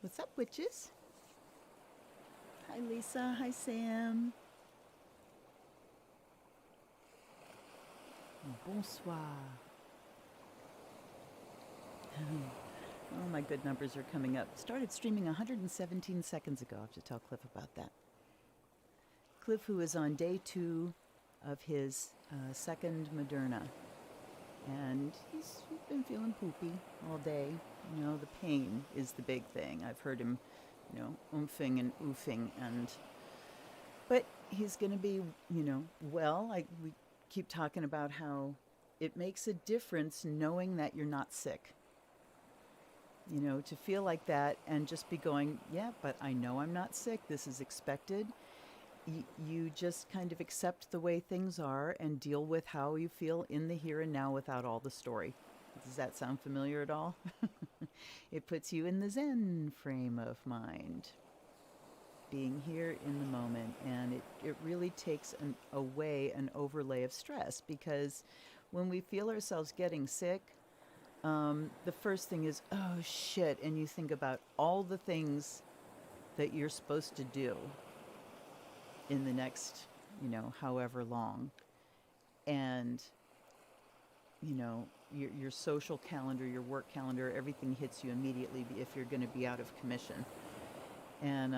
What's up, witches? Hi, Lisa. Hi, Sam. Bonsoir. Oh, my good numbers are coming up. Started streaming 117 seconds ago. I have to tell Cliff about that. Cliff, who is on day 2 of his second Moderna. And he's been feeling poopy all day. You know, the pain is the big thing. I've heard him, oomping and oofing. But he's going to be, well. We keep talking about how it makes a difference knowing that you're not sick. To feel like that and just be going, yeah, but I know I'm not sick. This is expected. You just kind of accept the way things are and deal with how you feel in the here and now without all the story. Does that sound familiar at all? It puts you in the Zen frame of mind, being here in the moment, and it really takes away an overlay of stress, because when we feel ourselves getting sick, the first thing is, oh shit, and you think about all the things that you're supposed to do in the next, however long. And, your social calendar, your work calendar, everything hits you immediately if you're going to be out of commission. And,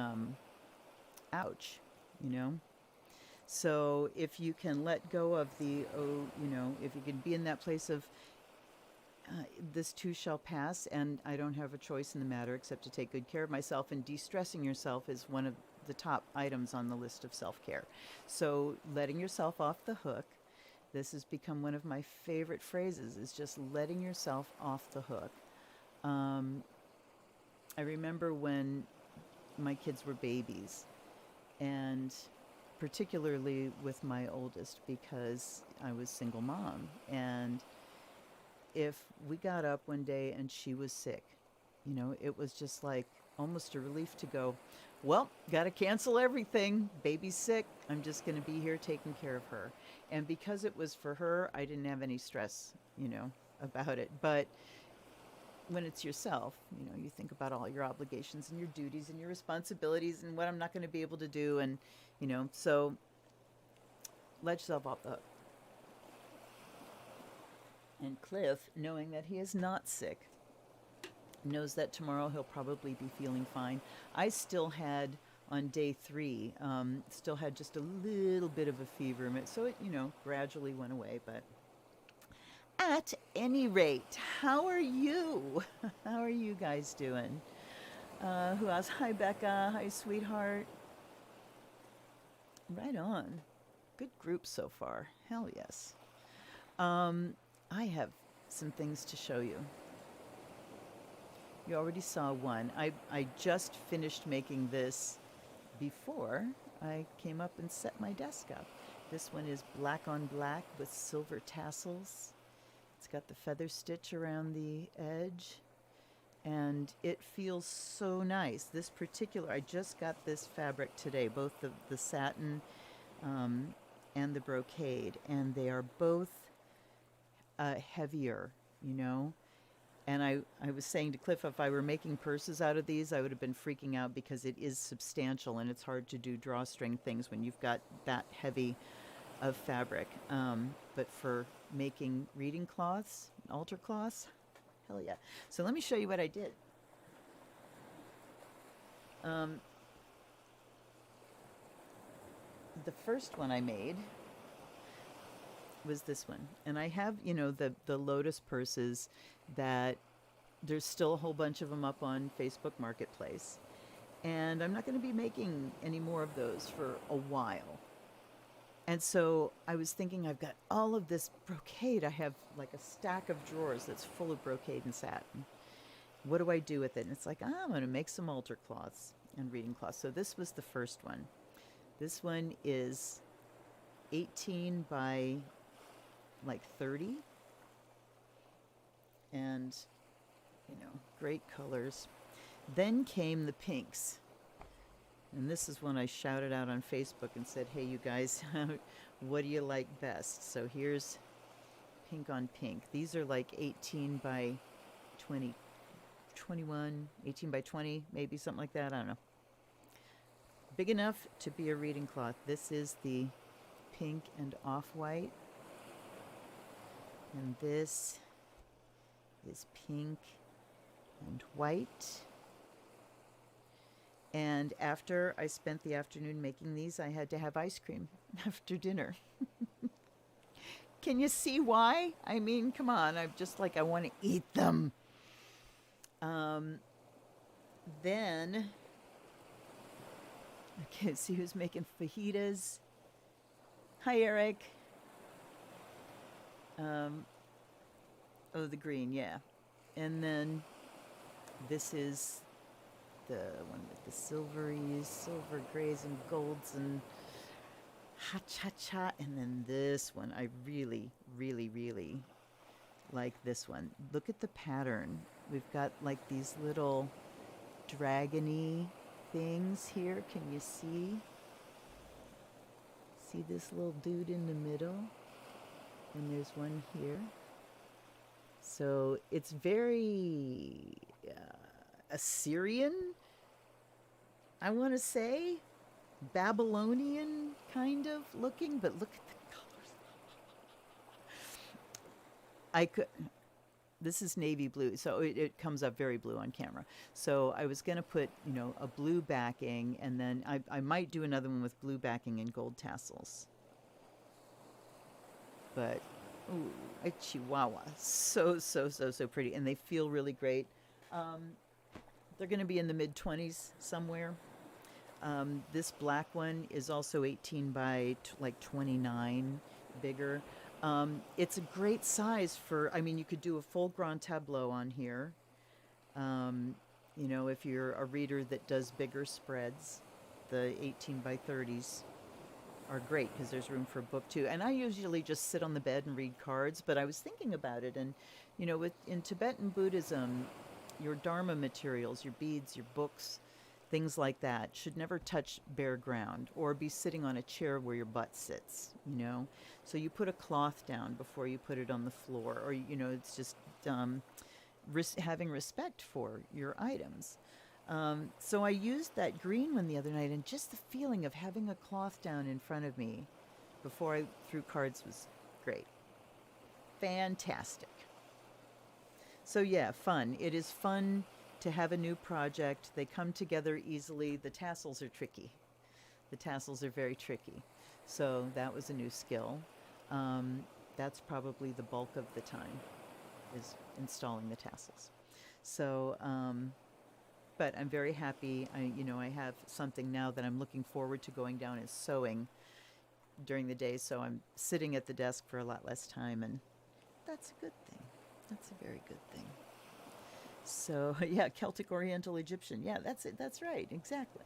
ouch, So if you can let go of the, if you can be in that place of, this too shall pass, and I don't have a choice in the matter except to take good care of myself, and de-stressing yourself is one of the top items on the list of self-care. So letting yourself off the hook, this has become one of my favorite phrases, is just letting yourself off the hook. I remember when my kids were babies, and particularly with my oldest, because I was single mom, and if we got up one day and she was sick, it was just like almost a relief to go, well, got to cancel everything. Baby's sick. I'm just going to be here taking care of her. And because it was for her, I didn't have any stress, about it. But when it's yourself, you think about all your obligations and your duties and your responsibilities and what I'm not going to be able to do. And, so let yourself off the hook. And Cliff, knowing that he is not sick, knows that tomorrow he'll probably be feeling fine. I still had, on day 3, still had just a little bit of a fever. So it, gradually went away. But at any rate, how are you? How are you guys doing? Who else? Hi, Becca. Hi, sweetheart. Right on. Good group so far. Hell yes. I have some things to show you. You already saw one. I just finished making this before I came up and set my desk up. This one is black on black with silver tassels. It's got the feather stitch around the edge, and it feels so nice. This particular, I just got this fabric today, both the satin and the brocade, and they are both heavier, And I was saying to Cliff, if I were making purses out of these, I would have been freaking out, because it is substantial and it's hard to do drawstring things when you've got that heavy of fabric. But for making reading cloths, altar cloths, hell yeah. So let me show you what I did. The first one I made was this one. And I have, the lotus purses that there's still a whole bunch of them up on Facebook Marketplace. And I'm not going to be making any more of those for a while. And so I was thinking, I've got all of this brocade. I have like a stack of drawers that's full of brocade and satin. What do I do with it? And it's like, I'm going to make some altar cloths and reading cloths. So this was the first one. This one is 18 by like 30. And, great colors. Then came the pinks. And this is when I shouted out on Facebook and said, hey, you guys, what do you like best? So here's pink on pink. These are like 18 by 20, 21, 18 by 20, maybe something like that. I don't know. Big enough to be a reading cloth. This is the pink and off-white. And this is pink and white. And after I spent the afternoon making these, I had to have ice cream after dinner. Can you see why? I mean, come on. I'm just like, I want to eat them. Then, okay, see who's making fajitas. Hi, Eric. Oh, the green, yeah. And then this is the one with the silver grays and golds and ha-cha-cha. And then this one, I really, really, really like this one. Look at the pattern. We've got like these little dragony things here. Can you see? See this little dude in the middle? And there's one here. So it's very Assyrian, I want to say. Babylonian kind of looking, but look at the colors. This is navy blue, so it comes up very blue on camera. So I was going to put, a blue backing, and then I might do another one with blue backing and gold tassels. But, ooh, a chihuahua. So pretty, and they feel really great. They're going to be in the mid-20s somewhere. This black one is also 18 by 29, bigger. It's a great size for, you could do a full grand tableau on here. If you're a reader that does bigger spreads, the 18 by 30s are great because there's room for a book too. And I usually just sit on the bed and read cards, but I was thinking about it. And, in Tibetan Buddhism, your Dharma materials, your beads, your books, things like that should never touch bare ground or be sitting on a chair where your butt sits, So you put a cloth down before you put it on the floor, or, it's just having respect for your items. So I used that green one the other night, and just the feeling of having a cloth down in front of me before I threw cards was great. Fantastic. So yeah, fun. It is fun to have a new project. They come together easily. The tassels are tricky. The tassels are very tricky. So that was a new skill. That's probably the bulk of the time, is installing the tassels. So, but I'm very happy. I have something now that I'm looking forward to going down and sewing during the day. So I'm sitting at the desk for a lot less time, and that's a good thing. That's a very good thing. So, yeah, Celtic, Oriental, Egyptian. Yeah, that's it. That's right. Exactly.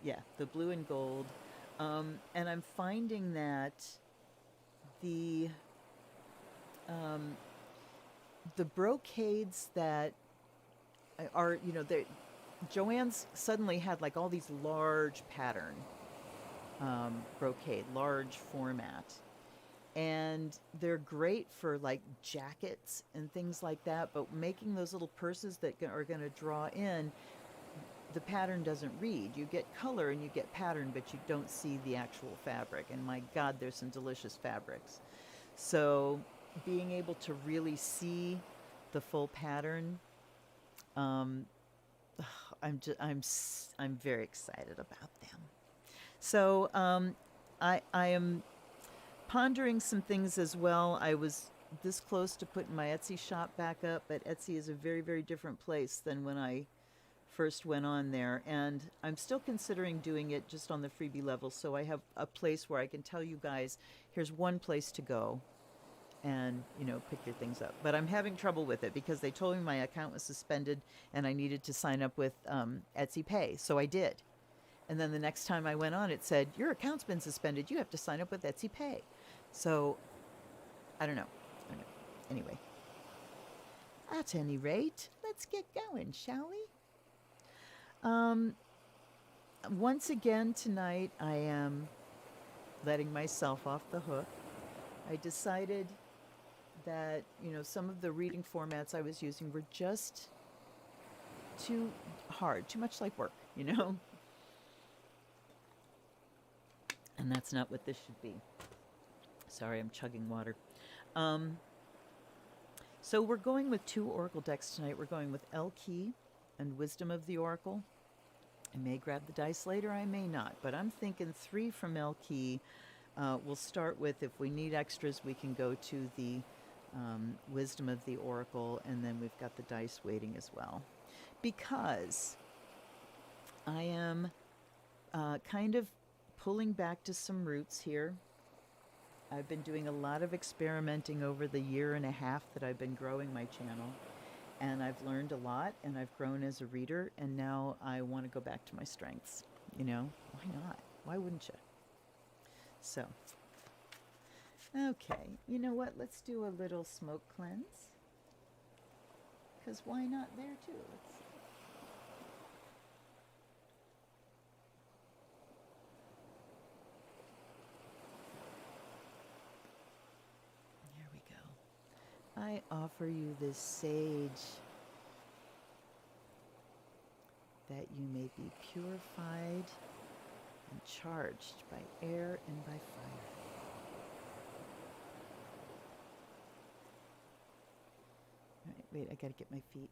Yeah, the blue and gold. And I'm finding that the brocades that are, Joanne's suddenly had like all these large pattern brocade, large format. And they're great for like jackets and things like that, but making those little purses that are going to draw in, the pattern doesn't read. You get color and you get pattern, but you don't see the actual fabric. And my God, there's some delicious fabrics. So being able to really see the full pattern, I'm very excited about them. So I am pondering some things as well. I was this close to putting my Etsy shop back up, but Etsy is a very, very different place than when I first went on there. And I'm still considering doing it just on the freebie level, so I have a place where I can tell you guys, here's one place to go and, pick your things up. But I'm having trouble with it because they told me my account was suspended and I needed to sign up with Etsy Pay. So I did. And then the next time I went on, it said, your account's been suspended. You have to sign up with Etsy Pay. So, I don't know. Anyway. At any rate, let's get going, shall we? Once again tonight, I am letting myself off the hook. I decided that, some of the reading formats I was using were just too hard, too much like work, you know? And that's not what this should be. Sorry, I'm chugging water. So we're going with 2 oracle decks tonight. We're going with El Key and Wisdom of the Oracle. I may grab the dice later, I may not, but I'm thinking 3 from El Key. We'll start with, if we need extras, we can go to the Wisdom of the Oracle, and then we've got the dice waiting as well. Because I am kind of pulling back to some roots here. I've been doing a lot of experimenting over the 1.5 years that I've been growing my channel, and I've learned a lot, and I've grown as a reader, and now I want to go back to my strengths. You know, why not? Why wouldn't you? So, okay, you know what? Let's do a little smoke cleanse, because why not there too? I offer you this sage, that you may be purified and charged by air and by fire. All right, wait, I gotta get my feet.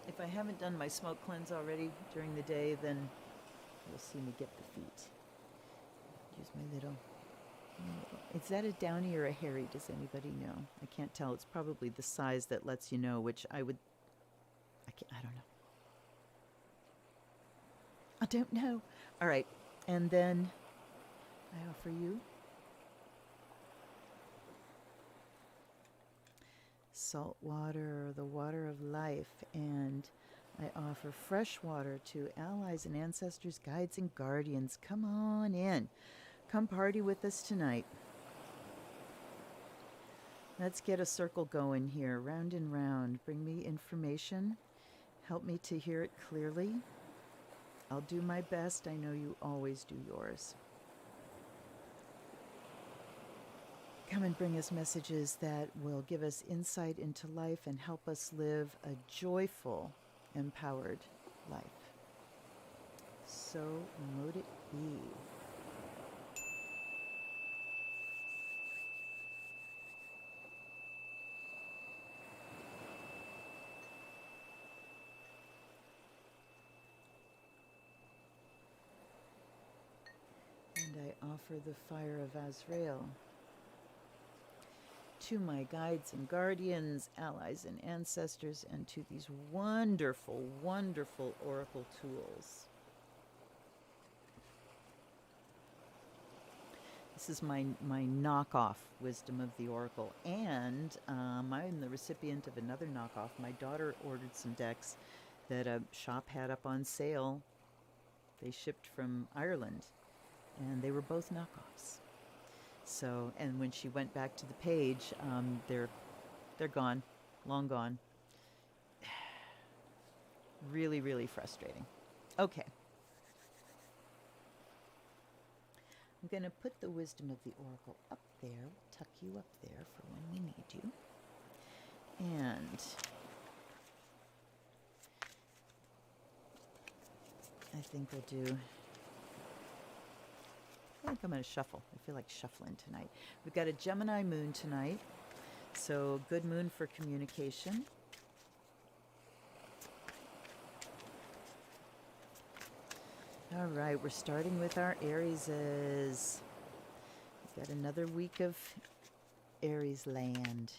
If I haven't done my smoke cleanse already during the day, then you'll see me get the feet. Use my little. Is that a downy or a hairy? Does anybody know? I can't tell. It's probably the size that lets you know, which I don't know. I don't know. All right. And then I offer you salt water, the water of life, and I offer fresh water to allies and ancestors, guides and guardians. Come on in. Come party with us tonight. Let's get a circle going here, round and round. Bring me information. Help me to hear it clearly. I'll do my best. I know you always do yours. Come and bring us messages that will give us insight into life and help us live a joyful, empowered life. So mote it be. And I offer the fire of Azrael to my guides and guardians, allies and ancestors, and to these wonderful, wonderful oracle tools. This is my knockoff Wisdom of the Oracle, and I'm the recipient of another knockoff. My daughter ordered some decks that a shop had up on sale. They shipped from Ireland, and they were both knockoffs. So, and when she went back to the page, they're gone, long gone. Really, really frustrating. Okay. I'm going to put the Wisdom of the Oracle up there, tuck you up there for when we need you. And I think we'll do... I think I'm going to shuffle. I feel like shuffling tonight. We've got a Gemini moon tonight, so good moon for communication. All right, we're starting with our Arieses. We've got another week of Aries land.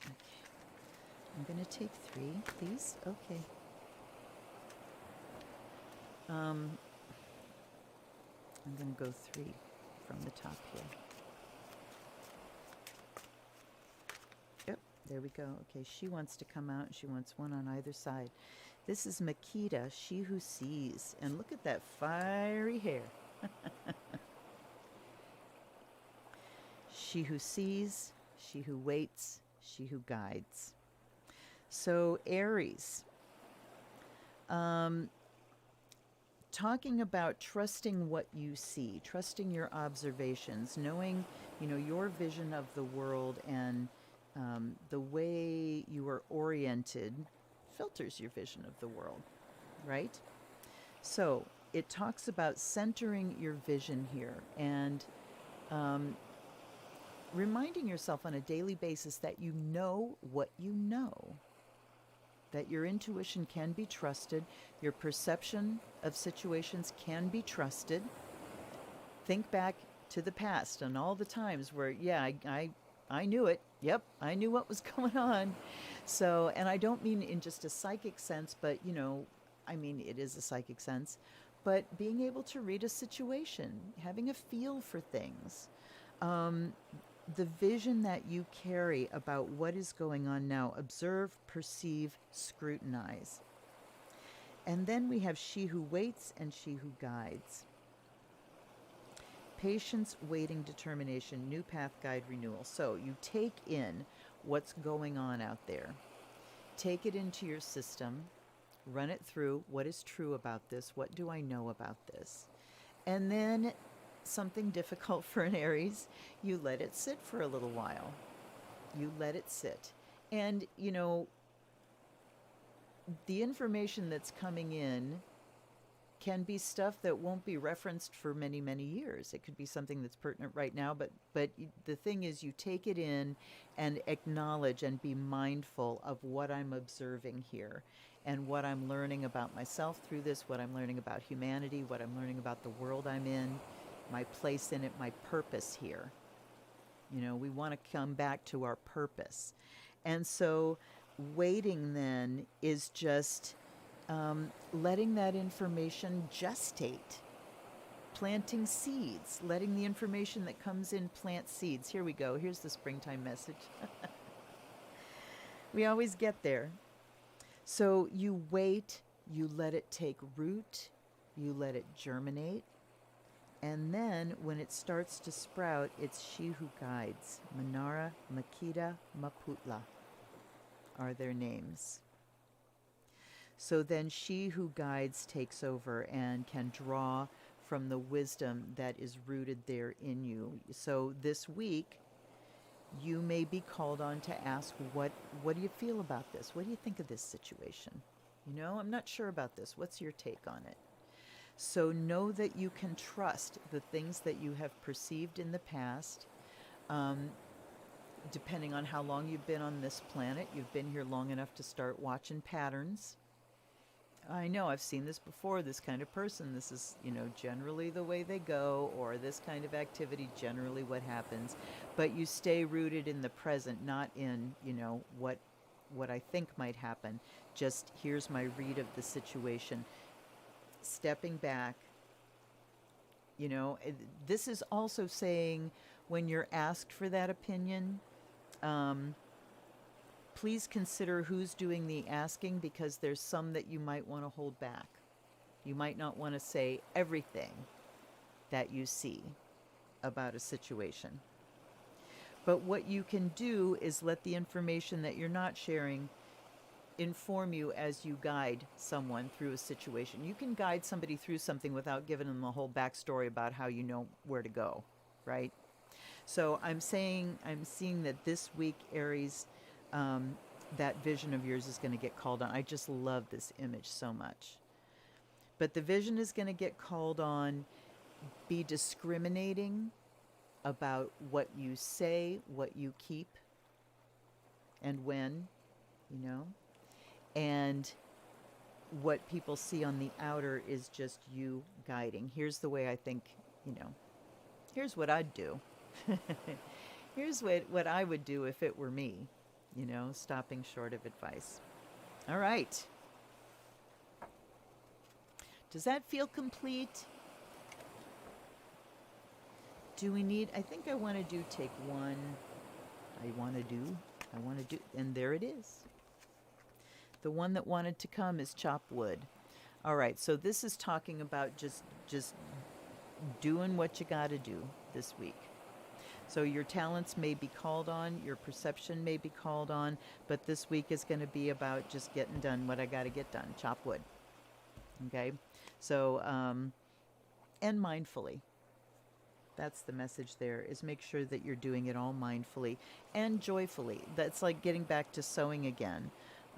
Okay. I'm going to take 3, please. Okay. I'm going to go 3 from the top here. Yep, there we go. Okay, she wants to come out, and she wants 1 on either side. This is Makita, she who sees. And look at that fiery hair. She who sees, she who waits, she who guides. So Aries. talking about trusting what you see, trusting your observations, knowing, your vision of the world, and the way you are oriented filters your vision of the world, right? So it talks about centering your vision here and reminding yourself on a daily basis that you know what you know, that your intuition can be trusted, your perception of situations can be trusted. Think back to the past and all the times where, yeah, I knew it. Yep, I knew what was going on. So, and I don't mean in just a psychic sense, but, I mean, it is a psychic sense, but being able to read a situation, having a feel for things. The vision that you carry about what is going on now, observe, perceive, scrutinize. And then we have she who waits and she who guides. Patience, waiting, determination, new path, guide, renewal. So you take in what's going on out there. Take it into your system. Run it through. What is true about this? What do I know about this? And then something difficult for an Aries, you let it sit for a little while. You let it sit. And, the information that's coming in can be stuff that won't be referenced for many, many years. It could be something that's pertinent right now, but the thing is, you take it in and acknowledge and be mindful of what I'm observing here and what I'm learning about myself through this, what I'm learning about humanity, what I'm learning about the world I'm in, my place in it, my purpose here. We want to come back to our purpose. And so waiting then is just letting that information gestate, planting seeds, letting the information that comes in plant seeds. Here we go. Here's the springtime message. We always get there. So you wait, you let it take root, you let it germinate, and then when it starts to sprout, it's she who guides. Manara, Makita, Maputla are their names. So then she who guides takes over and can draw from the wisdom that is rooted there in you. So this week, you may be called on to ask, what do you feel about this? What do you think of this situation? I'm not sure about this. What's your take on it? So know that you can trust the things that you have perceived in the past. Depending on how long you've been on this planet, you've been here long enough to start watching patterns. I know, I've seen this before, this kind of person, this is, generally the way they go, or this kind of activity, generally what happens. But you stay rooted in the present, not in, what I think might happen. Just, here's my read of the situation. Stepping back, this is also saying when you're asked for that opinion, please consider who's doing the asking, because there's some that you might want to hold back. You might not want to say everything that you see about a situation. But what you can do is let the information that you're not sharing inform you as you guide someone through a situation. You can guide somebody through something without giving them the whole backstory about how you know where to go, right? So I'm seeing that this week, Aries, that vision of yours is going to get called on. I just love this image so much. But the vision is going to get called on. Be discriminating about what you say, what you keep, and when, And what people see on the outer is just you guiding. Here's the way I think, here's what I'd do. Here's what I would do if it were me. Stopping short of advice. All right. Does that feel complete? Do we need, I think I want to do take one. I want to do, and there it is. The one that wanted to come is chop wood. All right, so this is talking about just doing what you got to do this week. So your talents may be called on, your perception may be called on, but this week is going to be about just getting done what I got to get done. Chop wood. Okay? So, and mindfully. That's the message there, is make sure that you're doing it all mindfully and joyfully. That's like getting back to sewing again.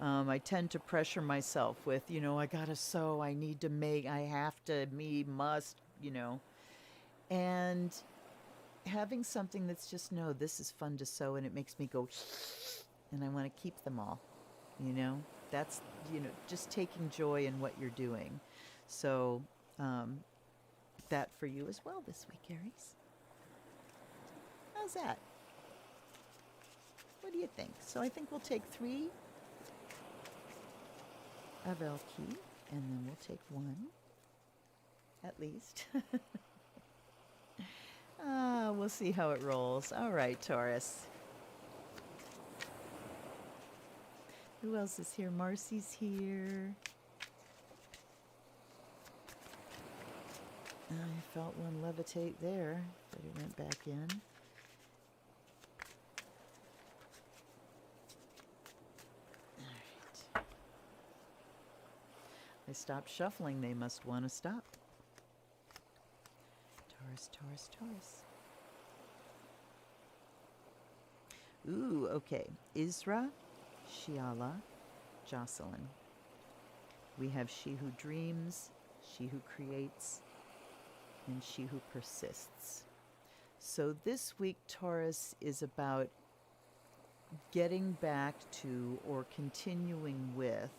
I tend to pressure myself with, I gotta sew, I need to make, I have to, me, must, And having something that's just, no, this is fun to sew and it makes me go, and I want to keep them all, That's, just taking joy in what you're doing. So, that for you as well this week, Aries. How's that? What do you think? So I think we'll take 3 of Elki, and then we'll take 1, at least. We'll see how it rolls. All right, Taurus. Who else is here? Marcy's here. I felt one levitate there, but it went back in. All right. I stopped shuffling. They must want to stop. Taurus, Taurus, Taurus. Ooh, okay. Isra, Shiala, Jocelyn. We have she who dreams, she who creates, and she who persists. So this week, Taurus is about getting back to or continuing with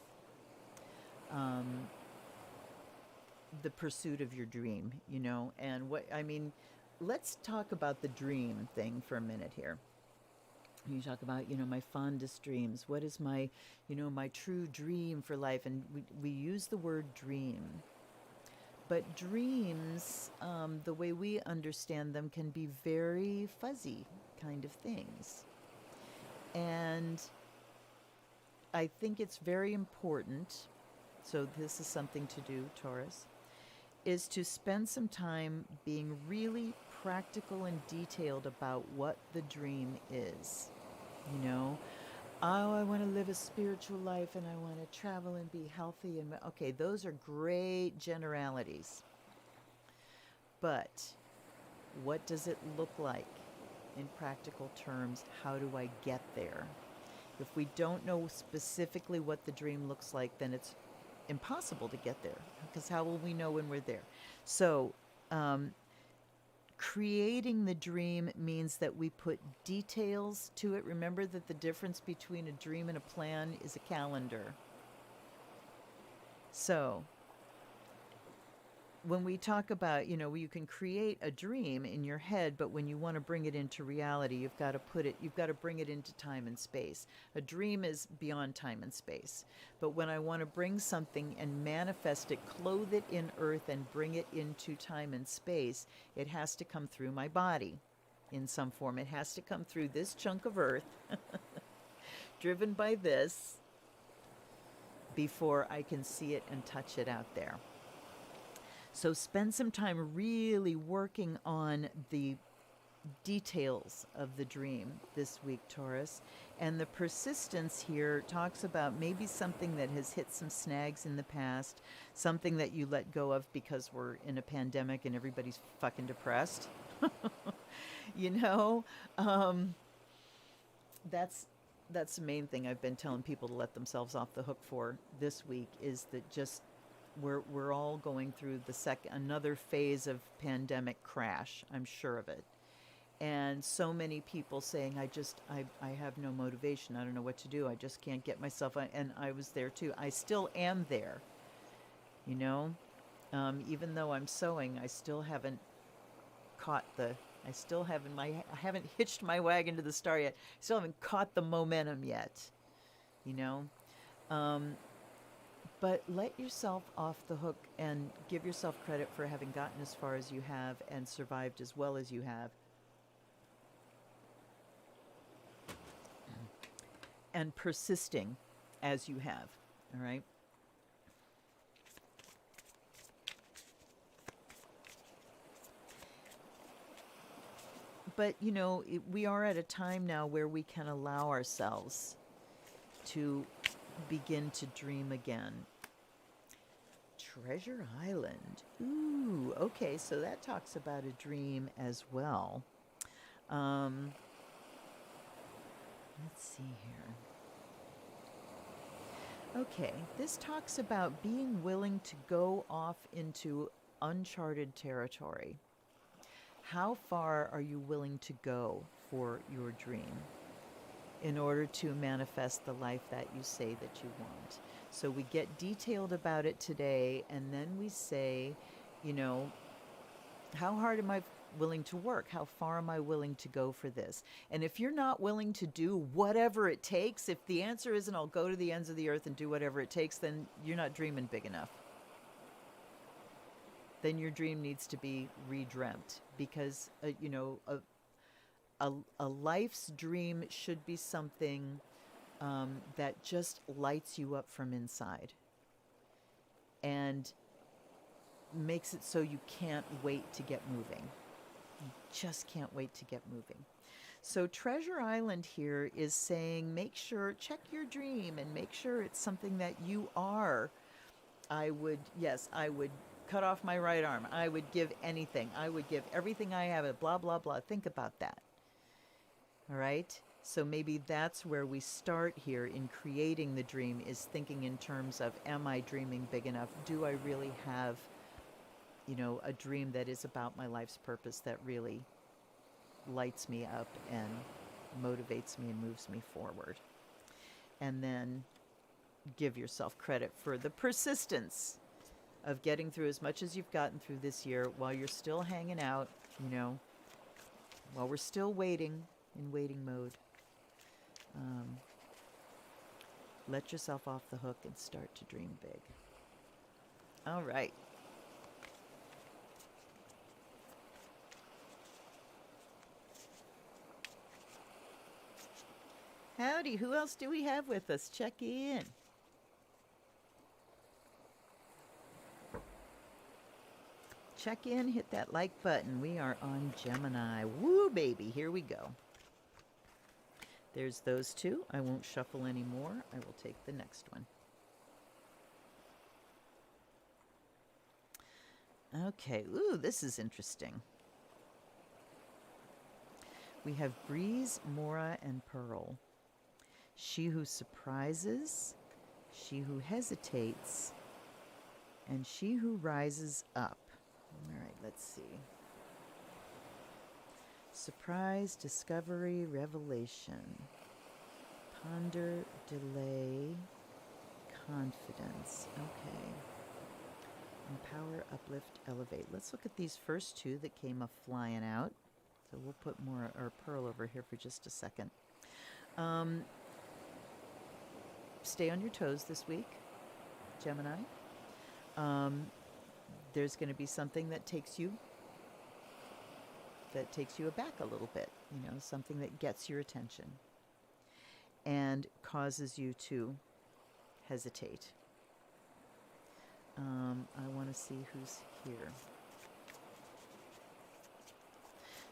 the pursuit of your dream, and let's talk about the dream thing for a minute here. You talk about, my fondest dreams. What is my, my true dream for life? And we use the word dream. But dreams, the way we understand them, can be very fuzzy kind of things. And I think it's very important, so this is something to do, Taurus, is to spend some time being really practical and detailed about what the dream is. Oh, I want to live a spiritual life and I want to travel and be healthy. And okay, those are great generalities. But what does it look like in practical terms? How do I get there? If we don't know specifically what the dream looks like, then it's impossible to get there, because how will we know when we're there? So, creating the dream means that we put details to it. Remember that the difference between a dream and a plan is a calendar. So, when we talk about, you can create a dream in your head, but when you want to bring it into reality, you've got to bring it into time and space. A dream is beyond time and space. But when I want to bring something and manifest it, clothe it in earth and bring it into time and space, it has to come through my body in some form. It has to come through this chunk of earth, driven by this, before I can see it and touch it out there. So spend some time really working on the details of the dream this week, Taurus. And the persistence here talks about maybe something that has hit some snags in the past, something that you let go of because we're in a pandemic and everybody's fucking depressed. That's the main thing I've been telling people to let themselves off the hook for this week, is that just we're all going through another phase of pandemic crash. I'm sure of it. And so many people saying, I have no motivation. I don't know what to do. I just can't get myself. And I was there too. I still am there. Even though I'm sewing, I still haven't I haven't hitched my wagon to the star yet. I still haven't caught the momentum yet. But let yourself off the hook and give yourself credit for having gotten as far as you have and survived as well as you have. And persisting as you have, all right? But, we are at a time now where we can allow ourselves to begin to dream again. Treasure Island. Ooh, okay, so that talks about a dream as well. Let's see here. Okay, this talks about being willing to go off into uncharted territory. How far are you willing to go for your dream in order to manifest the life that you say that you want? So we get detailed about it today, and then we say, you know, how hard am I willing to work? How far am I willing to go for this? And if you're not willing to do whatever it takes, if the answer isn't I'll go to the ends of the earth and do whatever it takes, then you're not dreaming big enough. Then your dream needs to be redreamt, because you know, a life's dream should be something that just lights you up from inside and makes it so you can't wait to get moving. You just can't wait to get moving. So Treasure Island here is saying, make sure, check your dream and make sure it's something that you are. I would cut off my right arm. I would give anything. I would give everything I have, blah, blah, blah. Think about that. All right? So maybe that's where we start here in creating the dream, is thinking in terms of, am I dreaming big enough? Do I really have, you know, a dream that is about my life's purpose, that really lights me up and motivates me and moves me forward? And then give yourself credit for the persistence of getting through as much as you've gotten through this year while you're still hanging out, you know, while we're still waiting, in waiting mode. Let yourself off the hook and start to dream big. All right. Howdy, who else do we have with us? Check in. Check in, hit that like button. We are on Gemini. Woo, baby, here we go. There's those two. I won't shuffle anymore. I will take the next one. Okay, ooh, this is interesting. We have Breeze, Mora, and Pearl. She who surprises, she who hesitates, and she who rises up. All right, let's see. Surprise, discovery, revelation. Ponder, delay, confidence. Okay. Empower, uplift, elevate. Let's look at these first two that came a flying out. So we'll put more or Pearl over here for just a second. Stay on your toes this week, Gemini. There's going to be something that takes you aback a little bit, you know, something that gets your attention and causes you to hesitate. I want to see who's here.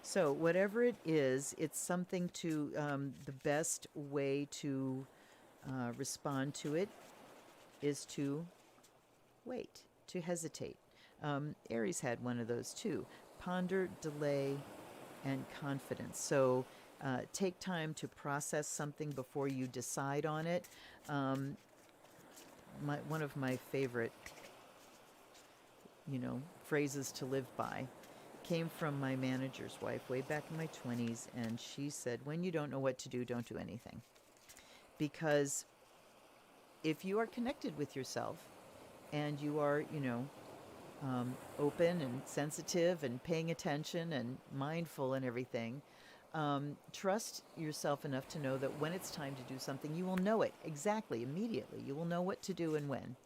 So whatever it is, it's something to, the best way to respond to it is to wait, to hesitate. Aries had one of those too. Ponder, delay, and confidence. So take time to process something before you decide on it. One of my favorite, you know, phrases to live by came from my manager's wife way back in my 20s, and she said, when you don't know what to do, don't do anything. Because if you are connected with yourself and you are, you know, open and sensitive and paying attention and mindful and everything, trust yourself enough to know that when it's time to do something, you will know it exactly, immediately. You will know what to do and when.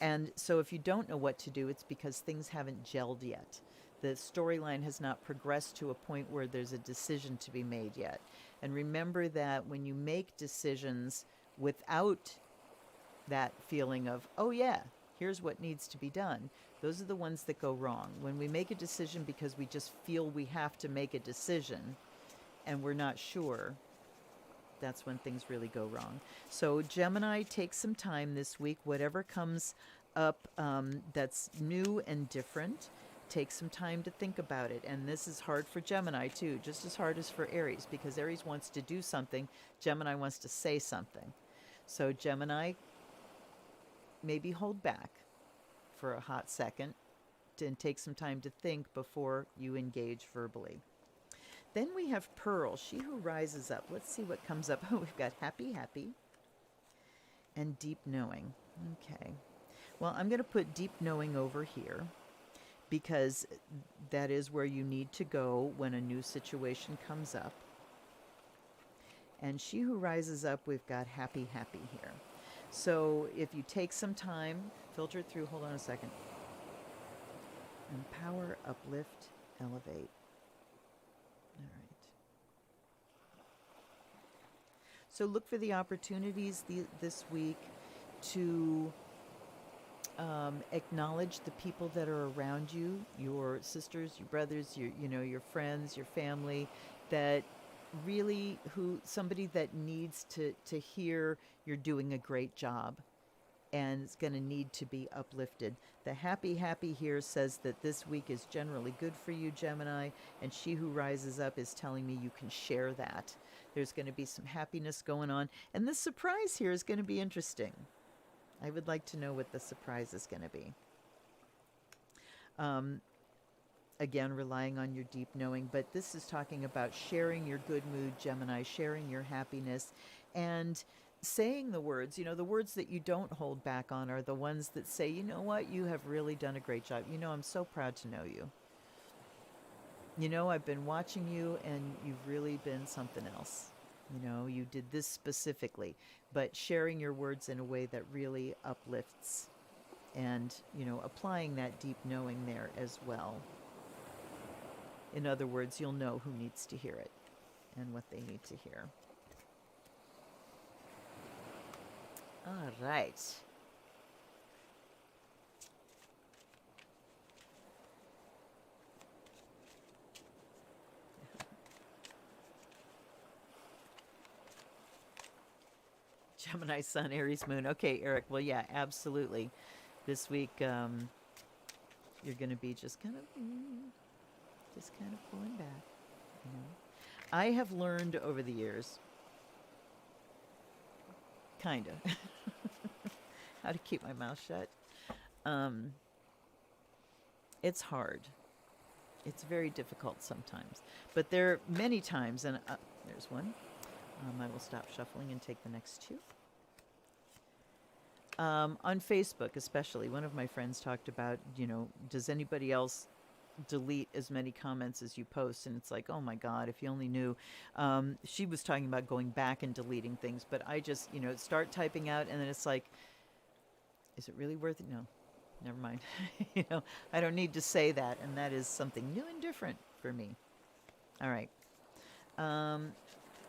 And so if you don't know what to do, it's because things haven't gelled yet. The storyline has not progressed to a point where there's a decision to be made yet. And remember that when you make decisions without that feeling of, oh yeah, here's what needs to be done, those are the ones that go wrong. When we make a decision because we just feel we have to make a decision and we're not sure, that's when things really go wrong. So Gemini, take some time this week. Whatever comes up that's new and different. Take some time to think about it. And this is hard for Gemini too, just as hard as for Aries, because Aries wants to do something, Gemini wants to say something. So Gemini, maybe hold back for a hot second and take some time to think before you engage verbally. Then we have Pearl, she who rises up. Let's see what comes up. Oh, we've got happy, happy, and deep knowing. Okay. Well, I'm going to put deep knowing over here because that is where you need to go when a new situation comes up. And she who rises up, we've got happy, happy here. So if you take some time, filter it through, hold on a second. Empower, uplift, elevate. All right. So look for the opportunities this week to acknowledge the people that are around you, your sisters, your brothers, your friends, your family, that really somebody that needs to hear you're doing a great job and it's going to need to be uplifted. The happy, happy here says that this week is generally good for you, Gemini, and she who rises up is telling me you can share that. There's going to be some happiness going on, and this surprise here is going to be interesting. I would like to know what the surprise is going to be. Again, relying on your deep knowing, but this is talking about sharing your good mood, Gemini, sharing your happiness, and saying the words. The words that you don't hold back on are the ones that say, you know what, you have really done a great job. I'm so proud to know you. I've been watching you, and you've really been something else. You did this specifically, but sharing your words in a way that really uplifts and, applying that deep knowing there as well. In other words, you'll know who needs to hear it and what they need to hear. All right. Gemini Sun, Aries Moon. Okay, Eric. Well, yeah, absolutely. This week, you're going to be just kind of pulling back. I have learned over the years, kind of, how to keep my mouth shut. It's hard. It's very difficult sometimes. But there are many times, and there's one. I will stop shuffling and take the next two. On Facebook especially, one of my friends talked about, does anybody else delete as many comments as you post? And it's like, oh my God, if you only knew. She was talking about going back and deleting things, but I just, start typing out, and then it's like, is it really worth it? No, never mind. I don't need to say that, and that is something new and different for me. All right.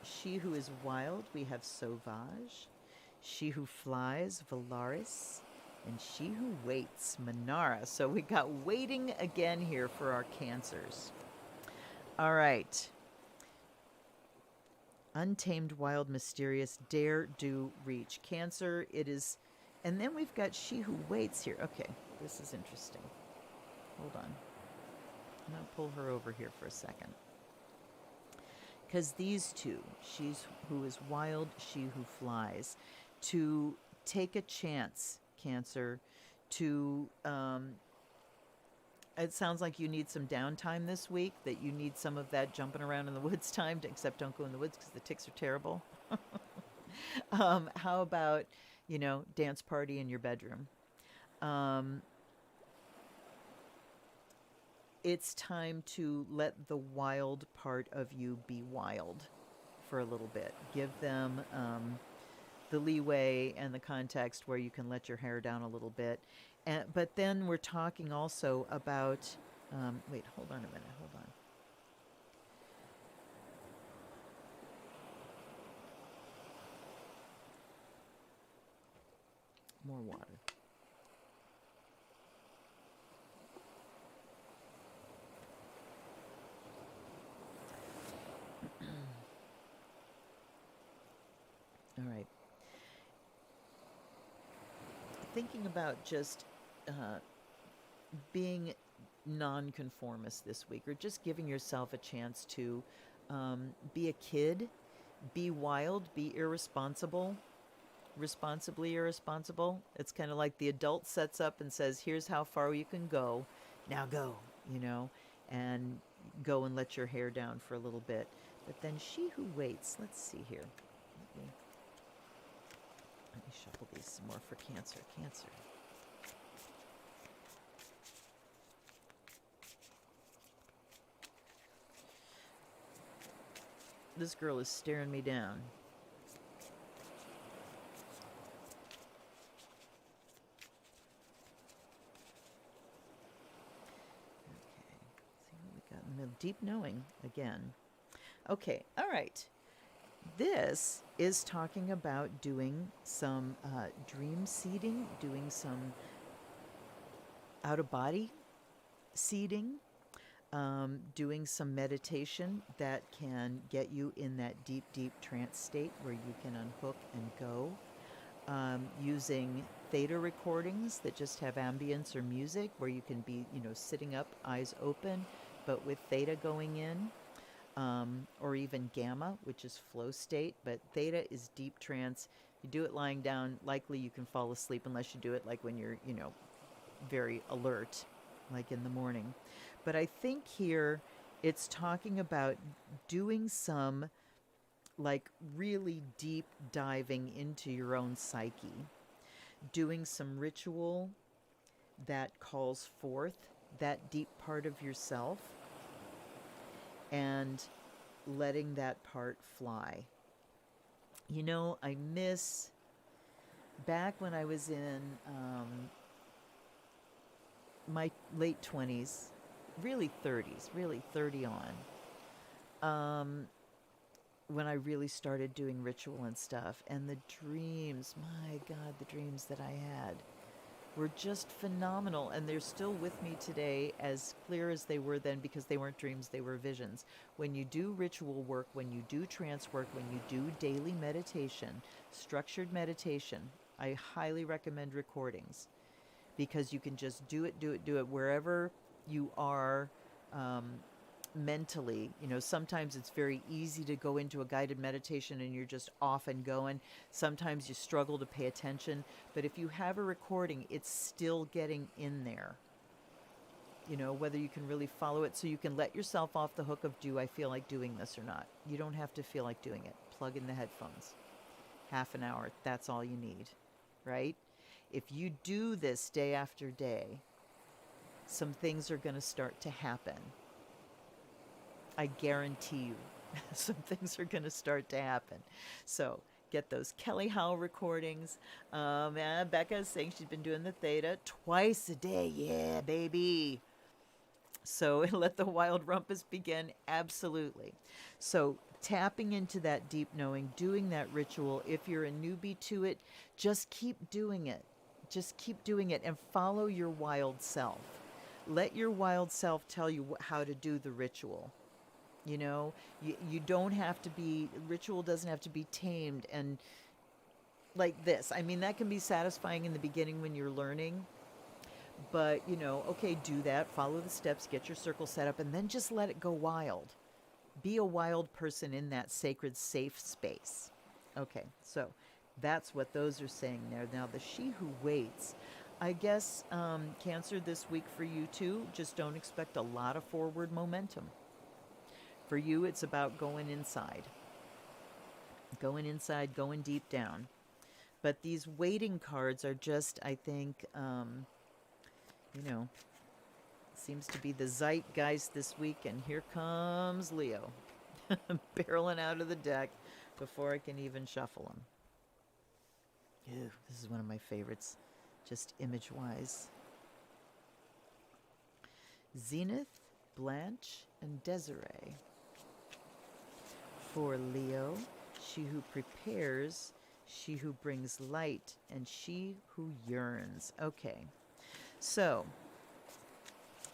She who is wild, we have Sauvage. She who flies, Valaris. And she who waits, Manara. So we got waiting again here for our Cancers. All right. Untamed, wild, mysterious, dare, do, reach. Cancer, it is. And then we've got she who waits here. Okay, this is interesting. Hold on. I'm going to pull her over here for a second. Because these two, she who is wild, she who flies, to take a chance, Cancer, to, it sounds like you need some downtime this week, that you need some of that jumping around in the woods time, except don't go in the woods because the ticks are terrible. How about, dance party in your bedroom? It's time to let the wild part of you be wild for a little bit. Give them the leeway and the context where you can let your hair down a little bit. But then we're talking also about, wait, hold on a minute, hold on. More water. All right. Thinking about just being nonconformist this week, or just giving yourself a chance to be a kid, be wild, be irresponsible, responsibly irresponsible. It's kind of like the adult sets up and says, here's how far you can go. Now go, and go and let your hair down for a little bit. But then she who waits, let's see here. Let me shuffle these some more for Cancer. Cancer. This girl is staring me down. Deep knowing again. Okay, all right. This is talking about doing some dream seeding, doing some out-of-body seeding, doing some meditation that can get you in that deep, deep trance state where you can unhook and go. Using theta recordings that just have ambience or music where you can be, sitting up, eyes open, but with theta going in, or even gamma, which is flow state, but theta is deep trance. You do it lying down, likely you can fall asleep unless you do it like when you're, very alert, like in the morning. But I think here it's talking about doing some like really deep diving into your own psyche, doing some ritual that calls forth that deep part of yourself and letting that part fly. I miss back when I was in my late 20s, really 30s, really 30 on, when I really started doing ritual and stuff. And the dreams, my God, the dreams that I had were just phenomenal. And they're still with me today, as clear as they were then, because they weren't dreams, they were visions. When you do ritual work, when you do trance work, when you do daily meditation, structured meditation, I highly recommend recordings, because you can just do it wherever you are mentally. Sometimes it's very easy to go into a guided meditation and you're just off and going. Sometimes you struggle to pay attention, but if you have a recording, it's still getting in there. Whether you can really follow it, so you can let yourself off the hook of, do I feel like doing this or not? You don't have to feel like doing it. Plug in the headphones. Half an hour, that's all you need, right? If you do this day after day, some things are going to start to happen. I guarantee you, some things are going to start to happen. So get those Kelly Howe recordings. And Becca is saying she's been doing the theta twice a day. Yeah, baby. So let the wild rumpus begin. Absolutely. So tapping into that deep knowing, doing that ritual. If you're a newbie to it, just keep doing it. Just keep doing it and follow your wild self. Let your wild self tell you how to do the ritual. You don't have to be, ritual doesn't have to be tamed and like this. I mean, that can be satisfying in the beginning when you're learning, but okay, do that, follow the steps, get your circle set up, and then just let it go wild. Be a wild person in that sacred, safe space. Okay, so that's what those are saying there. Now, the she who waits, I guess, Cancer, this week for you too, just don't expect a lot of forward momentum. For you, it's about going inside, going deep down. But these waiting cards are just, I think, seems to be the zeitgeist this week. And here comes Leo, barreling out of the deck before I can even shuffle him. Ew, this is one of my favorites, just image-wise. Zenith, Blanche, and Desiree. For Leo, she who prepares, she who brings light, and she who yearns. Okay, so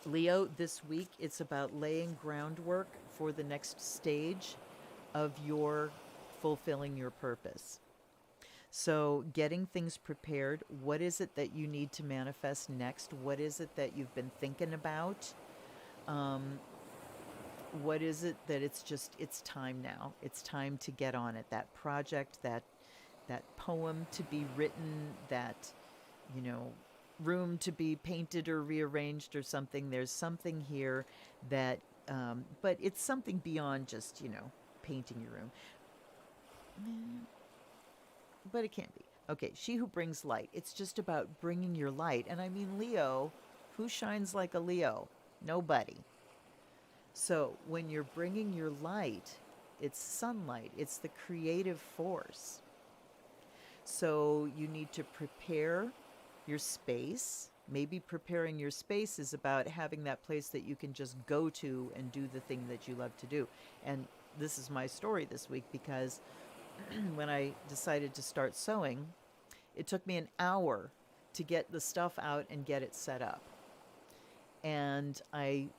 Leo, this week, it's about laying groundwork for the next stage of your fulfilling your purpose. So getting things prepared. What is it that you need to manifest next? What is it that you've been thinking about? What is it that it's time now? It's time to get on it. That project, that poem to be written, that, you know, room to be painted or rearranged or something. There's something here that, but it's something beyond just, you know, painting your room. But it can't be. Okay, she who brings light. It's just about bringing your light. And I mean, Leo, who shines like a Leo? Nobody. So when you're bringing your light, it's sunlight, it's the creative force. So you need to prepare your space. Maybe preparing your space is about having that place that you can just go to and do the thing that you love to do. And this is my story this week, because when I decided to start sewing, it took me an hour to get the stuff out and get it set up. And I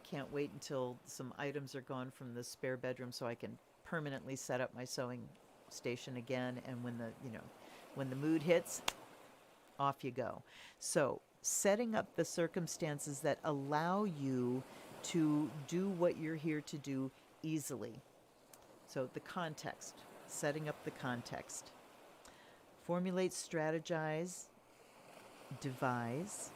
can't wait until some items are gone from the spare bedroom so I can permanently set up my sewing station again. And when the mood hits, off you go. So setting up the circumstances that allow you to do what you're here to do easily. So the context, setting up the context. Formulate, strategize, devise.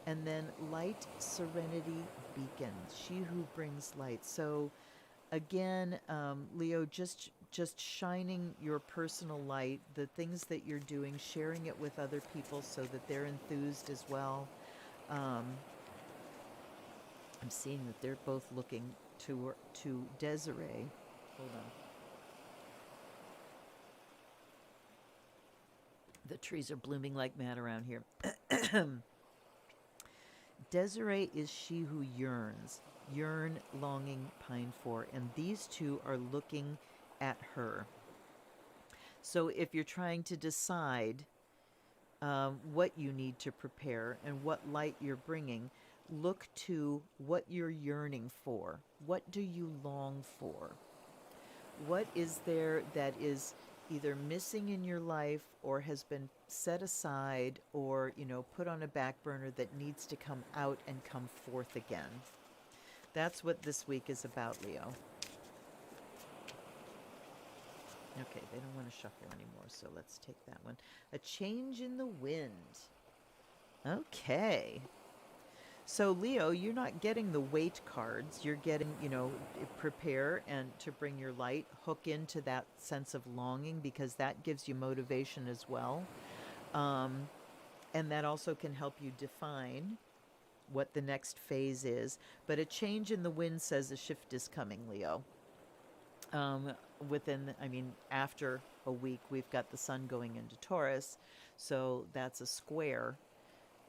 And then light, serenity, beacon. She who brings light. So again, Leo, just shining your personal light, the things that you're doing, sharing it with other people so that they're enthused as well. I'm seeing that they're both looking to Desiree. Hold on. The trees are blooming like mad around here. Desiree is she who yearns, yearn, longing, pine for, and these two are looking at her. So if you're trying to decide what you need to prepare and what light you're bringing, look to what you're yearning for. What do you long for? What is there that is either missing in your life or has been set aside or, put on a back burner that needs to come out and come forth again? That's what this week is about, Leo. Okay, they don't want to shuffle anymore, so let's take that one. A change in the wind. Okay. So, Leo, you're not getting the weight cards. You're getting, prepare and to bring your light, hook into that sense of longing, because that gives you motivation as well. And that also can help you define what the next phase is. But a change in the wind says a shift is coming, Leo. After a week, we've got the sun going into Taurus. So that's a square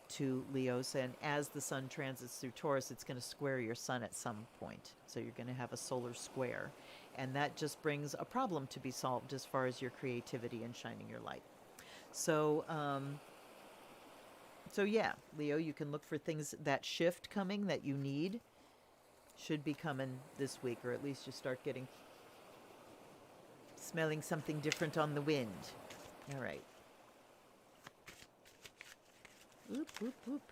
to Leos, and as the sun transits through Taurus, it's going to square your sun at some point. So you're going to have a solar square, and that just brings a problem to be solved as far as your creativity and shining your light. So, yeah, Leo, you can look for things, that shift coming that you need should be coming this week, or at least you start smelling something different on the wind. All right. Whoop, whoop, whoop.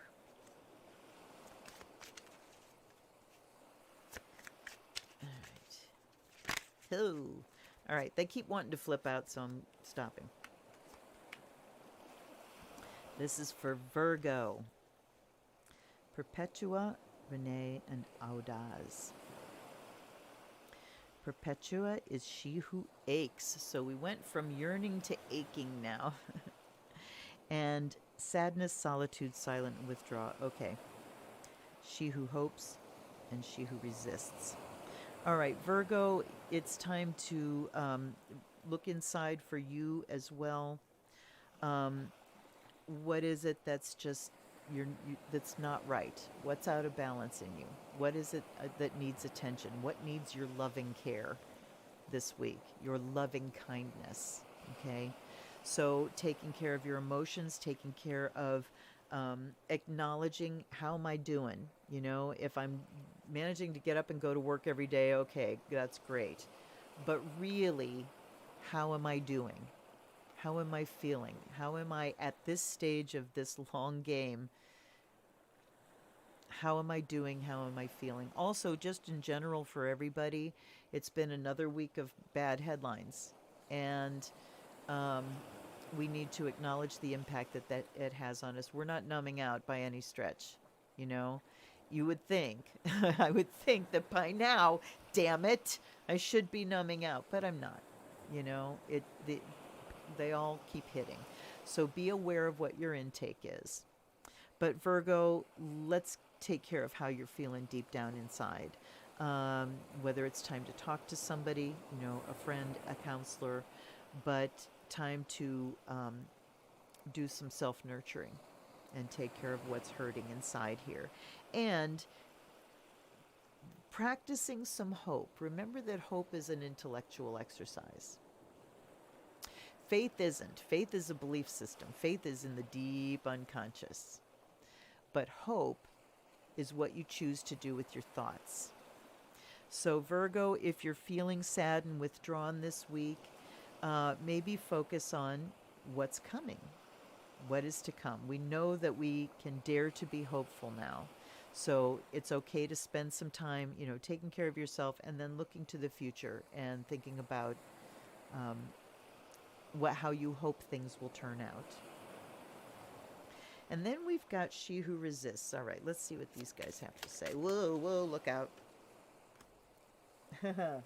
All right. Oh. All right. They keep wanting to flip out, so I'm stopping. This is for Virgo. Perpetua, Renee, and Audaz. Perpetua is she who aches. So we went from yearning to aching now. And sadness, solitude, silent, and withdraw. Okay. She who hopes and she who resists. All right, Virgo, it's time to look inside for you as well. What is it that's just that's not right? What's out of balance in you? What is it that needs attention? What needs your loving care this week? Your loving kindness, okay? So taking care of your emotions, taking care of acknowledging, how am I doing? If I'm managing to get up and go to work every day, okay, that's great. But really, how am I doing? How am I feeling? How am I at this stage of this long game? How am I doing? How am I feeling? Also, just in general for everybody, it's been another week of bad headlines. And um, we need to acknowledge the impact that it has on us. We're not numbing out by any stretch, you know? You would think, I would think that by now, damn it, I should be numbing out, but I'm not. You know, they all keep hitting. So be aware of what your intake is. But Virgo, let's take care of how you're feeling deep down inside. Whether it's time to talk to somebody, you know, a friend, a counselor, but time to do some self-nurturing and take care of what's hurting inside here. And practicing some hope. Remember that hope is an intellectual exercise. Faith isn't. Faith is a belief system. Faith is in the deep unconscious. But hope is what you choose to do with your thoughts. So Virgo, if you're feeling sad and withdrawn this week, maybe focus on what's coming, what is to come. We know that we can dare to be hopeful now. So it's okay to spend some time, you know, taking care of yourself and then looking to the future and thinking about how you hope things will turn out. And then we've got She Who Resists. All right, let's see what these guys have to say. Whoa, whoa, look out. A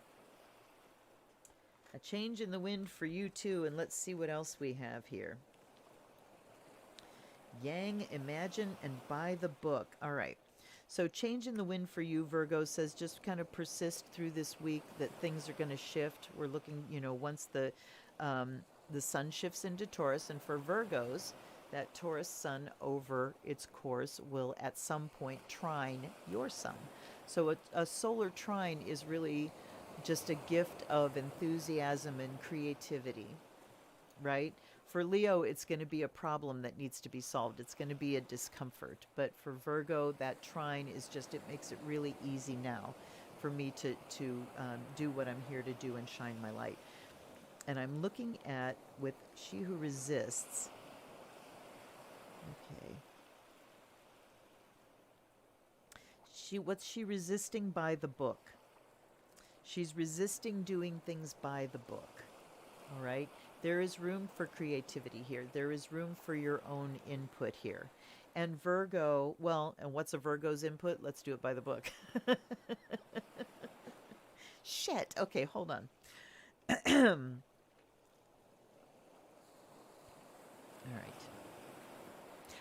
change in the wind for you too, and let's see what else we have here. Yang, imagine, and buy the book. All right. So change in the wind for you, Virgo, says just kind of persist through this week, that things are going to shift. We're looking, you know, once the sun shifts into Taurus, and for Virgos, that Taurus sun over its course will at some point trine your sun. So a solar trine is really just a gift of enthusiasm and creativity, right? For Leo, it's going to be a problem that needs to be solved. It's going to be a discomfort. But for Virgo, that trine is just, it makes it really easy now for me to do what I'm here to do and shine my light. And I'm looking at, with She Who Resists, okay. What's she resisting? By the book. She's resisting doing things by the book. All right? There is room for creativity here. There is room for your own input here. And Virgo, well, and what's a Virgo's input? Let's do it by the book. Shit. Okay, hold on. All right.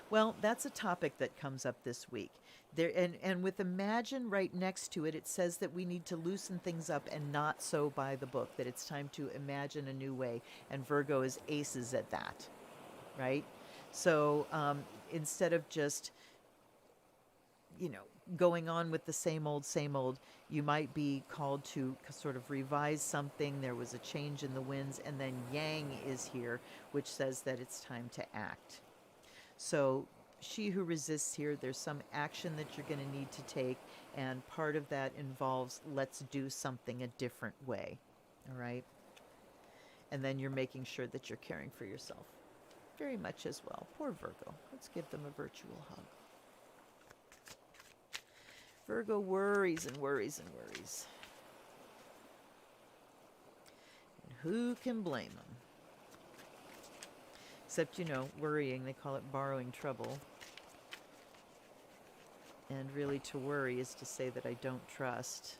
Well, that's a topic that comes up this week. There, and with imagine right next to it, it says that we need to loosen things up and not so by the book, that it's time to imagine a new way. And Virgo is aces at that, right? So instead of just, you know, going on with the same old, you might be called to sort of revise something. There was a change in the winds, and then Yang is here, which says that it's time to act. So She Who Resists here, there's some action that you're going to need to take, and part of that involves let's do something a different way, all right? And then you're making sure that you're caring for yourself very much as well. Poor Virgo. Let's give them a virtual hug. Virgo worries and worries and worries. And who can blame them? Except, you know, worrying, they call it borrowing trouble. And really to worry is to say that I don't trust.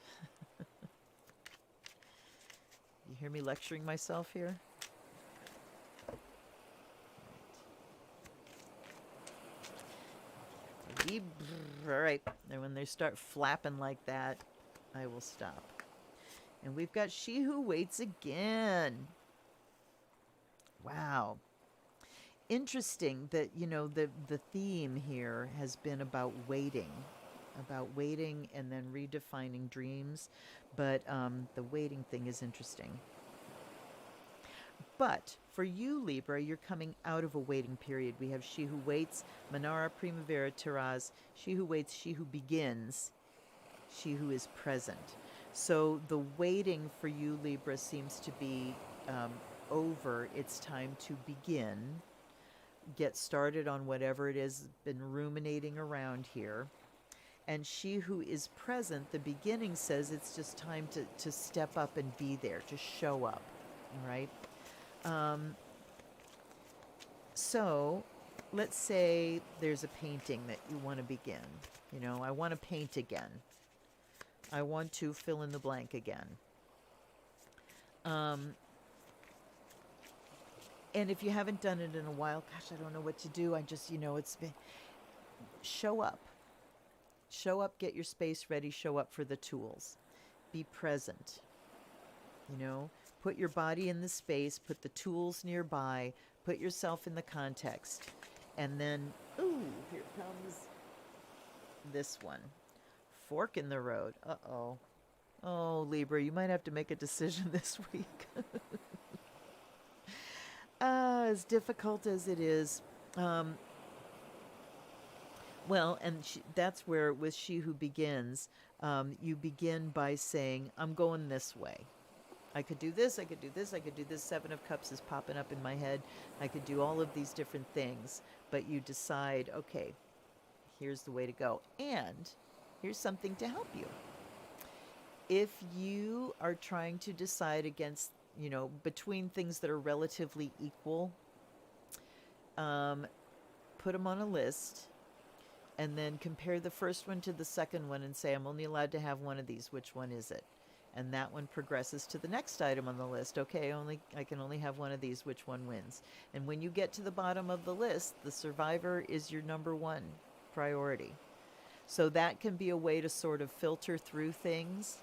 You hear me lecturing myself here? All right. And when they start flapping like that, I will stop. And we've got She Who Waits again. Wow. Interesting that, you know, the theme here has been about waiting and then redefining dreams. But the waiting thing is interesting. But for you, Libra, you're coming out of a waiting period. We have She Who Waits, Manara, Primavera, Taurus, She Who Waits, She Who Begins, She Who Is Present. So the waiting for you, Libra, seems to be over. It's time to begin. Get started on whatever it is been ruminating around here. And she who is present, the beginning says it's just time to step up and be there, to show up. All right? So let's say there's a painting that you want to begin. You know, I want to paint again. I want to fill in the blank again. And if you haven't done it in a while, gosh, I don't know what to do. I just, it's been, show up. Show up, get your space ready, show up for the tools. Be present. Put your body in the space, put the tools nearby, put yourself in the context. And then, ooh, here comes this one. Fork in the road. Uh-oh. Oh, Libra, you might have to make a decision this week. As difficult as it is. Well, and that's where, with She Who Begins, you begin by saying, I'm going this way. I could do this, I could do this, I could do this. Seven of Cups is popping up in my head. I could do all of these different things. But you decide, okay, here's the way to go. And here's something to help you. If you are trying to decide against, between things that are relatively equal, put them on a list. And then compare the first one to the second one and say, I'm only allowed to have one of these. Which one is it? And that one progresses to the next item on the list. Okay, I can only have one of these. Which one wins? And when you get to the bottom of the list, the survivor is your number one priority. So that can be a way to sort of filter through things,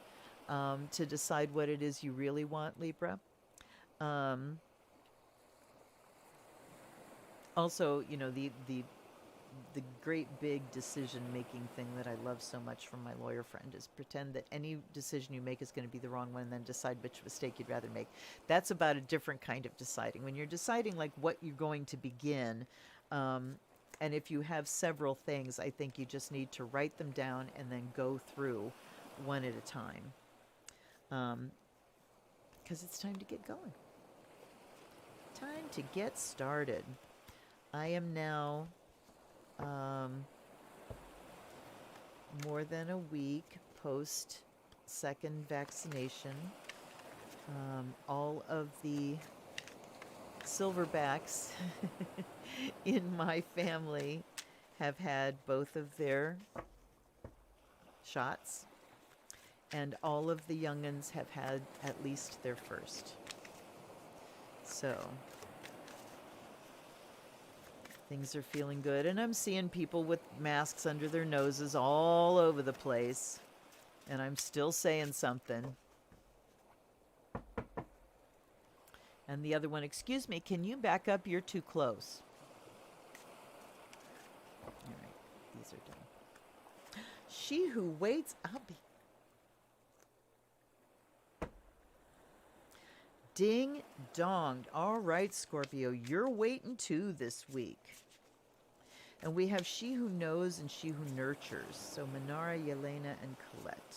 to decide what it is you really want, Libra. Also, the great big decision-making thing that I love so much from my lawyer friend is pretend that any decision you make is going to be the wrong one and then decide which mistake you'd rather make. That's about a different kind of deciding. When you're deciding like what you're going to begin, and if you have several things, I think you just need to write them down and then go through one at a time. Because it's time to get going. Time to get started. I am now more than a week post second vaccination. All of the silverbacks in my family have had both of their shots, and all of the young'uns have had at least their first. So things are feeling good, and I'm seeing people with masks under their noses all over the place, and I'm still saying something. And the other one, excuse me, can you back up? You're too close. All right, these are done. She who waits, I'll be... Ding dong. All right, Scorpio, you're waiting too this week. And we have She Who Knows and She Who Nurtures. So Minara, Yelena, and Colette.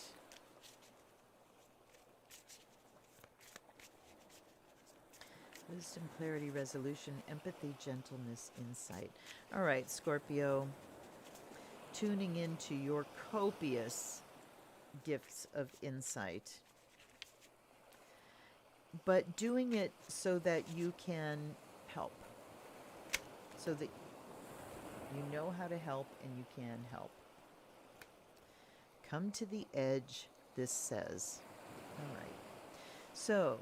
Wisdom, clarity, resolution, empathy, gentleness, insight. All right, Scorpio, tuning into your copious gifts of insight, but doing it so that you can help, so that you know how to help and you can help. Come to the edge, this says. All right. So,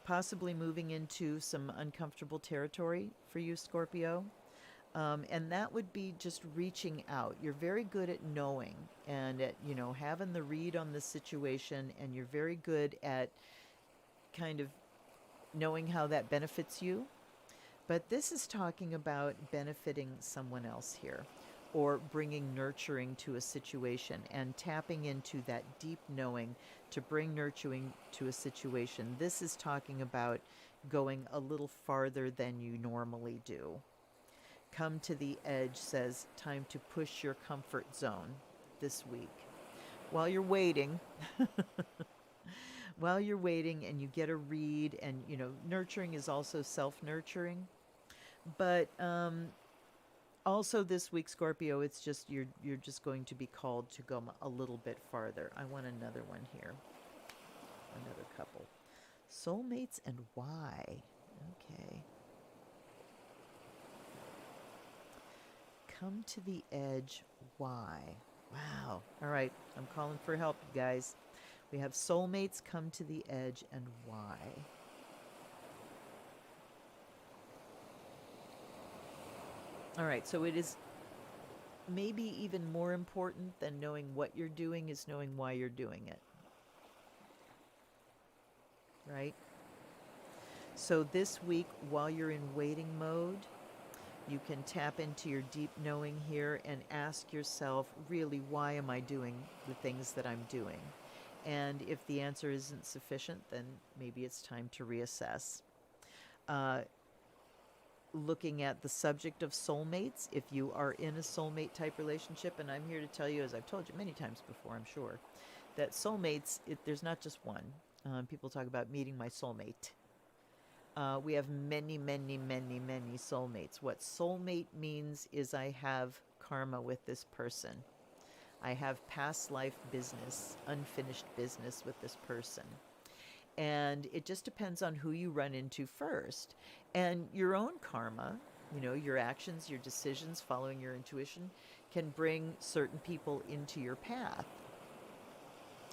possibly moving into some uncomfortable territory for you, Scorpio. And that would be just reaching out. You're very good at knowing and at, having the read on the situation, and you're very good at kind of knowing how that benefits you. But this is talking about benefiting someone else here, or bringing nurturing to a situation and tapping into that deep knowing to bring nurturing to a situation. This is talking about going a little farther than you normally do. Come to the edge says time to push your comfort zone this week. While you're waiting, while you're waiting and you get a read, and you know, nurturing is also self-nurturing. But also this week, Scorpio, it's just you're just going to be called to go a little bit farther. I want another one here. Another couple. Soulmates and why? Okay. Come to the edge. Why? Wow. All right. I'm calling for help, you guys. We have soulmates come to the edge and why? All right. So it is maybe even more important than knowing what you're doing is knowing why you're doing it. Right? So this week, while you're in waiting mode, you can tap into your deep knowing here and ask yourself, really, why am I doing the things that I'm doing? And if the answer isn't sufficient, then maybe it's time to reassess. Looking at the subject of soulmates, if you are in a soulmate type relationship, and I'm here to tell you, as I've told you many times before, I'm sure, that soulmates, there's not just one. People talk about meeting my soulmate. We have many, many, many, many soulmates. What soulmate means is I have karma with this person. I have past life business, unfinished business with this person. And it just depends on who you run into first. And your own karma, you know, your actions, your decisions, following your intuition, can bring certain people into your path.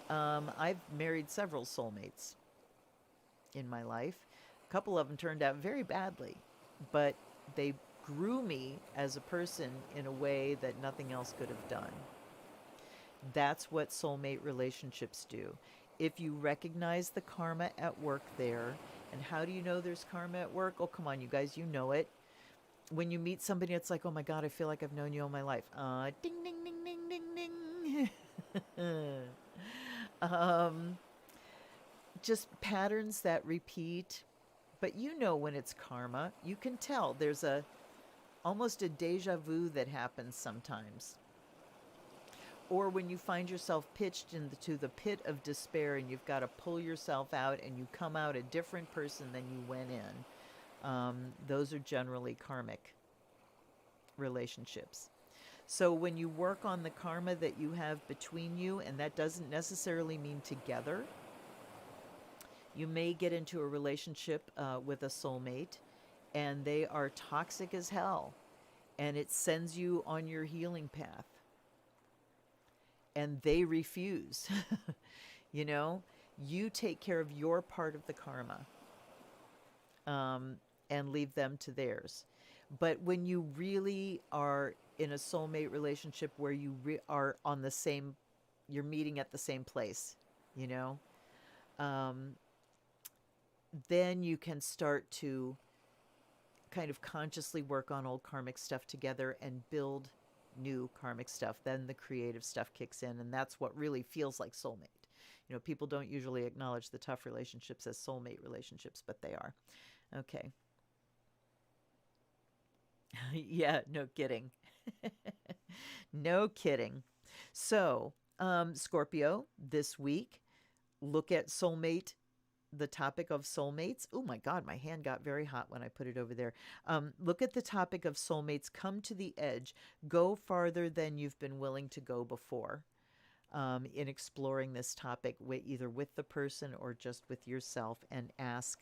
I've married several soulmates in my life. A couple of them turned out very badly, but they grew me as a person in a way that nothing else could have done. That's what soulmate relationships do. If you recognize the karma at work there, and how do you know there's karma at work? Oh, come on, you guys, you know it. When you meet somebody, it's like, oh my God, I feel like I've known you all my life. Ding, ding, ding, ding, ding, ding. Just patterns that repeat. But you know when it's karma. You can tell. There's almost a deja vu that happens sometimes. Or when you find yourself pitched into the pit of despair and you've got to pull yourself out and you come out a different person than you went in. Those are generally karmic relationships. So when you work on the karma that you have between you, and that doesn't necessarily mean together, you may get into a relationship with a soulmate and they are toxic as hell, and it sends you on your healing path. And they refuse. You know, you take care of your part of the karma and leave them to theirs. But when you really are in a soulmate relationship where you are on the same, you're meeting at the same place, you know, then you can start to kind of consciously work on old karmic stuff together and build new karmic stuff. Then the creative stuff kicks in, and that's what really feels like soulmate. You know, people don't usually acknowledge the tough relationships as soulmate relationships, but they are. Okay. Yeah, no kidding. No kidding. So, Scorpio, this week, look at soulmate, the topic of soulmates. Oh my God, my hand got very hot when I put it over there. Look at the topic of soulmates. Come to the edge. Go farther than you've been willing to go before in exploring this topic, either with the person or just with yourself, and ask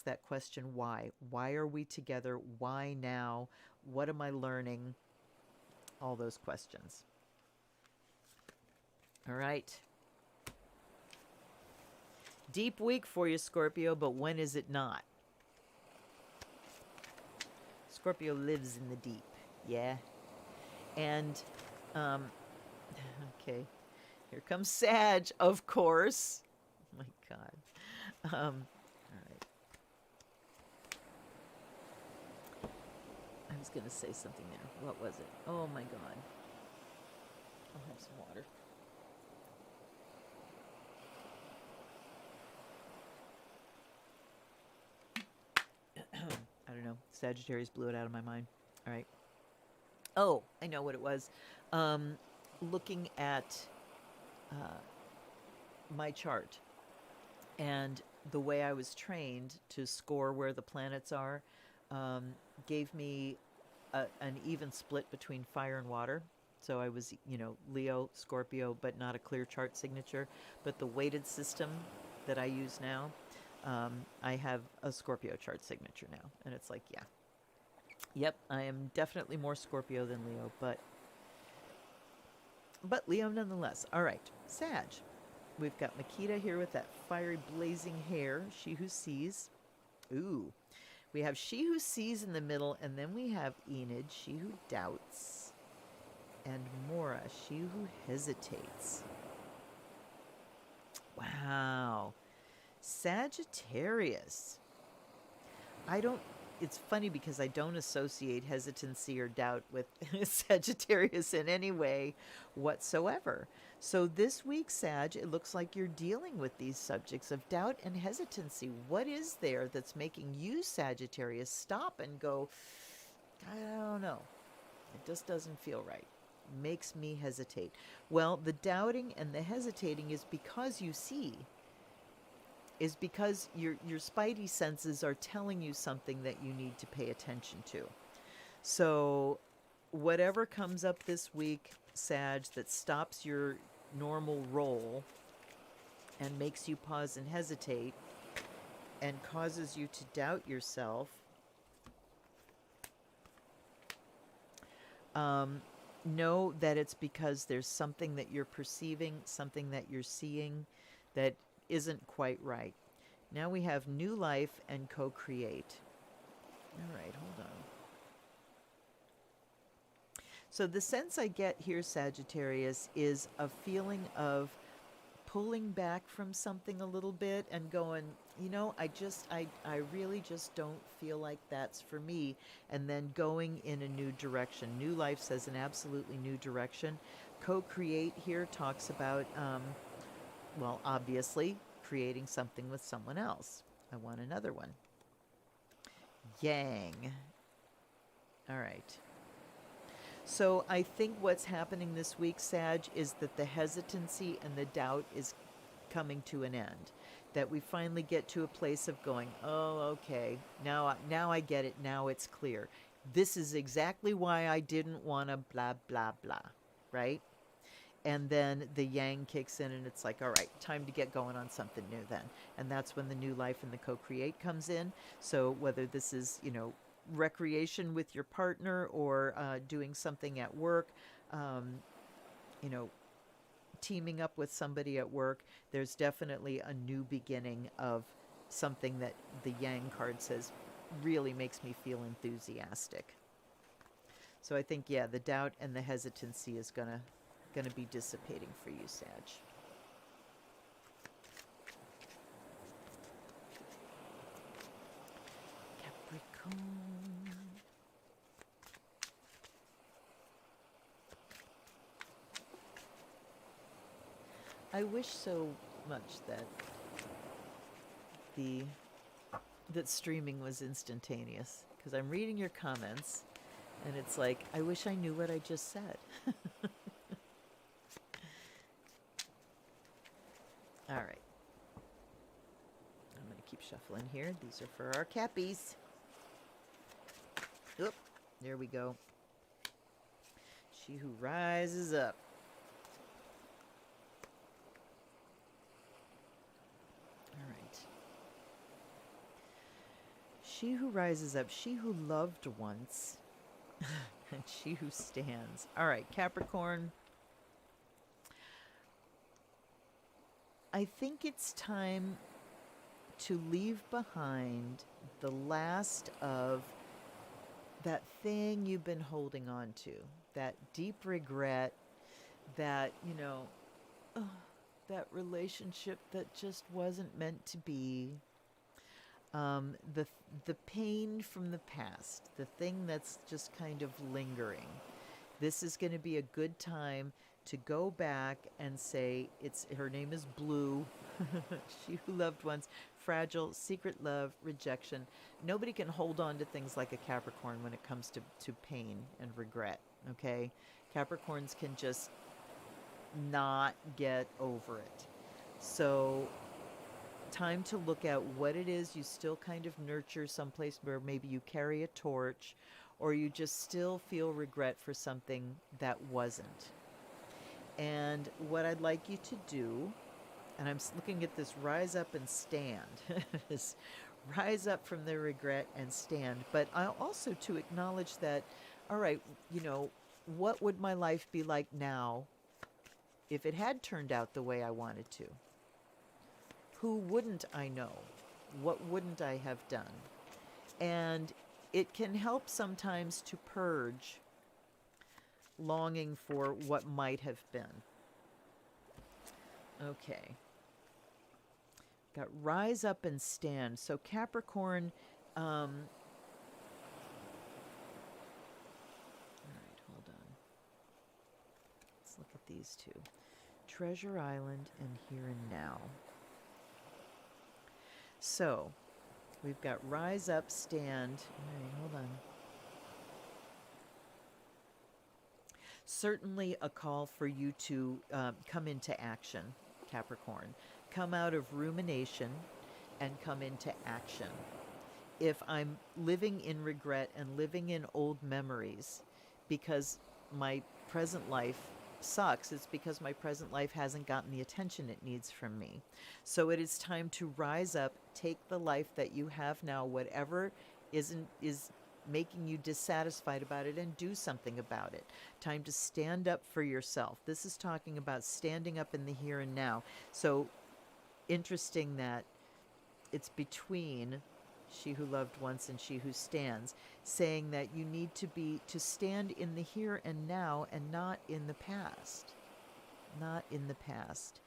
that question, why? Why are we together? Why now? What am I learning? All those questions. All right. Deep week for you, Scorpio, but when is it not? Scorpio lives in the deep, yeah? And, okay, here comes Sag, of course. Oh my God. All right. I was going to say something there. What was it? Oh my God. I'll have some water. I don't know. Sagittarius blew it out of my mind. All right. Oh, I know what it was. Looking at my chart And the way I was trained to score where the planets are gave me an even split between fire and water. So I was, Leo, Scorpio, but not a clear chart signature. But the weighted system that I use now, I have a Scorpio chart signature now. And it's like, yeah, yep, I am definitely more Scorpio than Leo, but Leo nonetheless. All right, Sag. We've got Makita here with that fiery blazing hair, she who sees. Ooh. We have she who sees in the middle, and then we have Enid, she who doubts, and Mora, she who hesitates. Wow. Sagittarius. I don't, it's funny because I don't associate hesitancy or doubt with Sagittarius in any way whatsoever. So this week, Sag, it looks like you're dealing with these subjects of doubt and hesitancy. What is there that's making you, Sagittarius, stop and go, I don't know. It just doesn't feel right. Makes me hesitate. Well, the doubting and the hesitating is because you see, is because your spidey senses are telling you something that you need to pay attention to. So whatever comes up this week, Sag, that stops your normal roll and makes you pause and hesitate and causes you to doubt yourself, know that it's because there's something that you're perceiving, something that you're seeing that isn't quite right. Now we have new life and co-create. All right, hold on. So the sense I get here, Sagittarius, is a feeling of pulling back from something a little bit and going, I really just don't feel like that's for me. And then going in a new direction. New life says an absolutely new direction. Co-create here talks about, well, obviously, creating something with someone else. I want another one. Yang. All right. So I think what's happening this week, Sag, is that the hesitancy and the doubt is coming to an end. That we finally get to a place of going, oh, okay, now I get it. Now it's clear. This is exactly why I didn't want to blah, blah, blah, right? And then the yang kicks in and it's like, all right, time to get going on something new then. And that's when the new life and the co-create comes in. So whether this is, recreation with your partner or doing something at work, teaming up with somebody at work, there's definitely a new beginning of something that the yang card says really makes me feel enthusiastic. So I think, yeah, the doubt and the hesitancy is gonna be dissipating for you, Sag. Capricorn. I wish so much that that streaming was instantaneous, because I'm reading your comments and it's like, I wish I knew what I just said. All right. I'm going to keep shuffling here. These are for our Cappies. Oop, there we go. She who rises up. All right. She who rises up, she who loved once, and she who stands. All right, Capricorn. I think it's time to leave behind the last of that thing you've been holding on to, that deep regret, that, that relationship that just wasn't meant to be, the pain from the past, the thing that's just kind of lingering. This is going to be a good time to go back and say, her name is Blue, she who loved once, fragile, secret love, rejection. Nobody can hold on to things like a Capricorn when it comes to pain and regret, okay? Capricorns can just not get over it. So time to look at what it is you still kind of nurture someplace where maybe you carry a torch, or you just still feel regret for something that wasn't. And what I'd like you to do, and I'm looking at this rise up and stand, is rise up from the regret and stand. But I also to acknowledge that, all right, you know, what would my life be like now if it had turned out the way I wanted to? Who wouldn't I know? What wouldn't I have done? And it can help sometimes to purge longing for what might have been. Okay. Got rise up and stand. So Capricorn, all right, hold on. Let's look at these two. Treasure Island and Here and Now. So we've got rise up, stand. All right, hold on. Certainly a call for you to come into action, Capricorn. Come out of rumination and come into action. If I'm living in regret and living in old memories because my present life sucks, it's because my present life hasn't gotten the attention it needs from me. So it is time to rise up, take the life that you have now, whatever is making you dissatisfied about it, and do something about it. Time to stand up for yourself. This is talking about standing up in the here and now. So interesting that it's between she who loved once and she who stands, saying that you need to stand in the here and now and not in the past. Not in the past.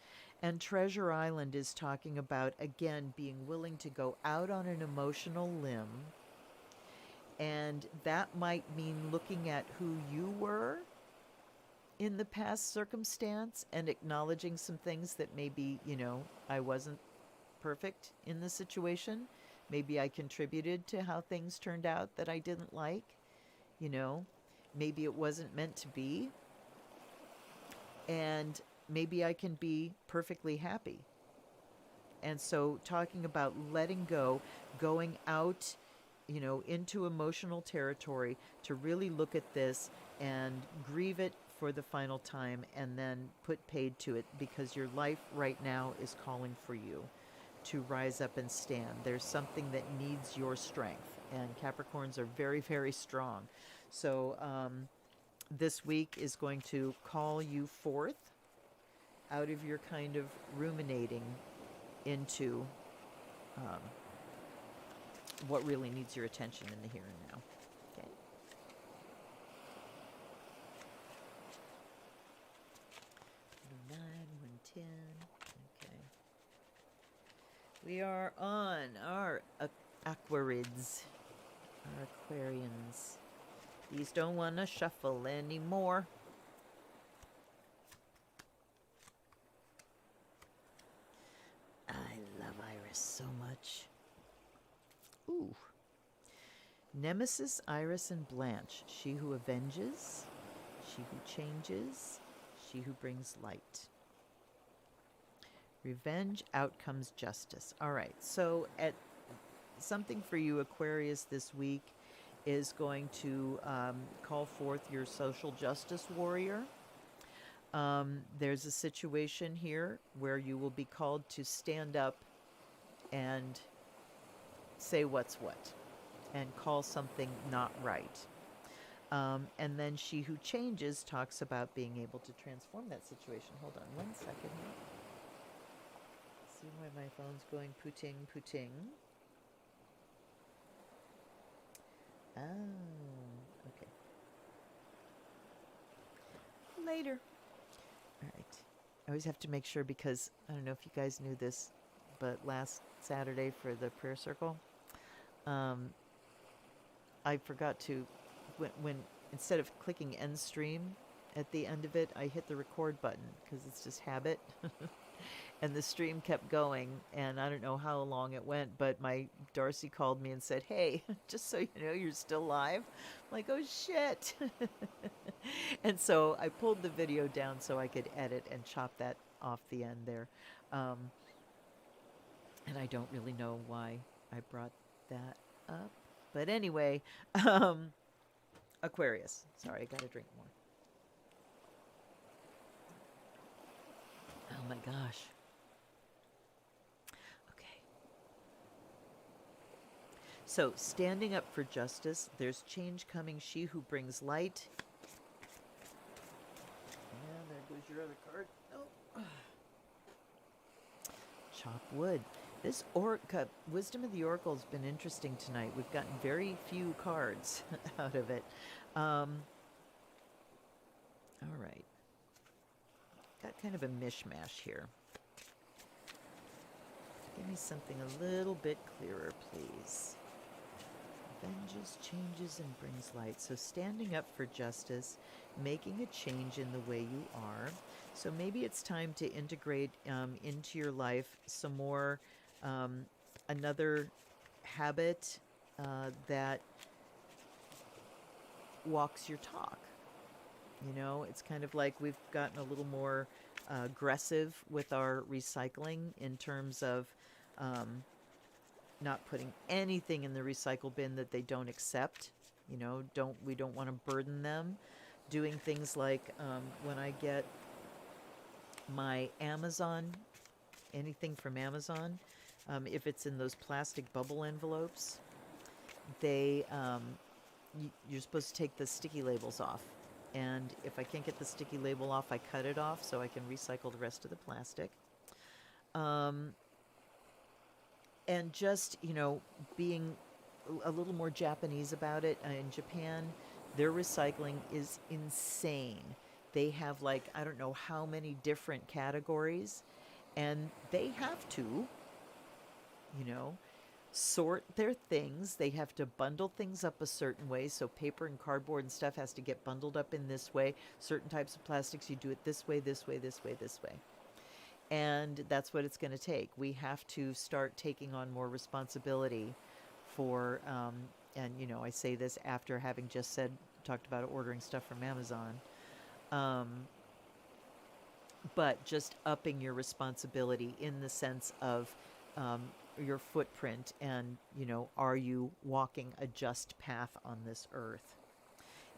And Treasure Island is talking about, again, being willing to go out on an emotional limb. And that might mean looking at who you were in the past circumstance and acknowledging some things that maybe, you know, I wasn't perfect in the situation. Maybe I contributed to how things turned out that I didn't like. You know, maybe it wasn't meant to be. And maybe I can be perfectly happy. And so talking about letting go, going out, you know, into emotional territory to really look at this and grieve it for the final time and then put paid to it, because your life right now is calling for you to rise up and stand. There's something that needs your strength, and Capricorns are very, very strong. So this week is going to call you forth out of your kind of ruminating into what really needs your attention in the here and now. Okay. Nine, 110. Okay. We are on our Aquarids, our Aquarians. These don't want to shuffle anymore. I love Iris so much. Ooh. Nemesis, Iris, and Blanche. She who avenges, she who changes, she who brings light. Revenge, out comes justice. All right, so at something for you, Aquarius, this week is going to call forth your social justice warrior. There's a situation here where you will be called to stand up and say what's what and call something not right. And then she who changes talks about being able to transform that situation. Hold on 1 second here. See why my phone's going pooting, pooting. Oh, okay. Later. All right. I always have to make sure, because I don't know if you guys knew this, but last Saturday for the prayer circle, I forgot to, when instead of clicking end stream at the end of it, I hit the record button because it's just habit. And the stream kept going, and I don't know how long it went, but my Darcy called me and said, "Hey, just so you know, you're still live." I'm like, oh shit. And so I pulled the video down so I could edit and chop that off the end there. And I don't really know why I brought that up. But anyway, um, Aquarius. Sorry, I got to drink more. Oh my gosh. Okay. So, standing up for justice, there's change coming. She who brings light. And there goes your other card. Oh. Chop wood. This Wisdom of the Oracle has been interesting tonight. We've gotten very few cards out of it. All right. Got kind of a mishmash here. Give me something a little bit clearer, please. Avenges, changes, and brings light. So standing up for justice, making a change in the way you are. So maybe it's time to integrate into your life some more, another habit that walks your talk. You know, it's kind of like we've gotten a little more aggressive with our recycling in terms of not putting anything in the recycle bin that they don't accept. You know, we don't want to burden them. Doing things like when I get my Amazon, anything from Amazon, if it's in those plastic bubble envelopes, you're supposed to take the sticky labels off. And if I can't get the sticky label off, I cut it off so I can recycle the rest of the plastic. And just, you know, being a little more Japanese about it. In Japan, their recycling is insane. They have like, I don't know how many different categories, and they have to, you know, sort their things. They have to bundle things up a certain way. So paper and cardboard and stuff has to get bundled up in this way. Certain types of plastics, you do it this way, this way, this way, this way. And that's what it's going to take. We have to start taking on more responsibility for, and you know, I say this after having just talked about ordering stuff from Amazon. But just upping your responsibility in the sense of your footprint and, you know, are you walking a just path on this earth?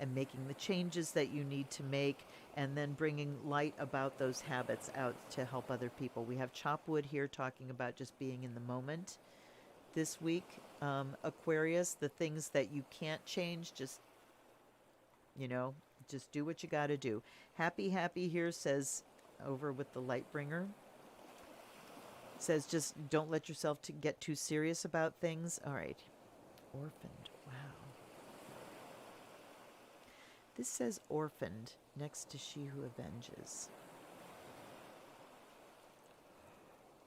And making the changes that you need to make, and then bringing light about those habits out to help other people. We have Chopwood here talking about just being in the moment this week. Aquarius, the things that you can't change, just, you know, just do what you got to do. Happy here says, over with the light bringer, says just don't let yourself get too serious about things. All right. Orphaned. Wow. This says orphaned next to she who avenges.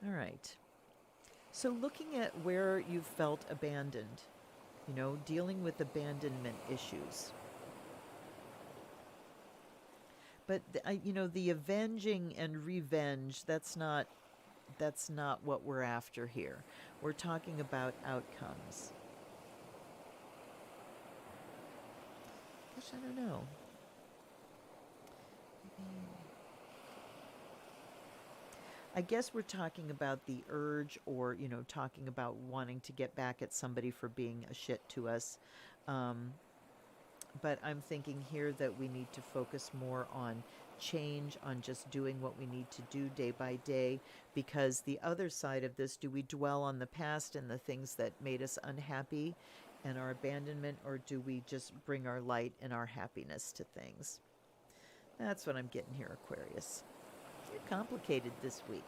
All right. So looking at where you've felt abandoned, you know, dealing with abandonment issues. But, you know, the avenging and revenge, that's not what we're after here. We're talking about outcomes. I don't know. I guess we're talking about the urge, or, you know, talking about wanting to get back at somebody for being a shit to us. But I'm thinking here that we need to focus more on change, on just doing what we need to do day by day, because the other side of this, do we dwell on the past and the things that made us unhappy and our abandonment, or do we just bring our light and our happiness to things? That's what I'm getting here, Aquarius. You're complicated this week.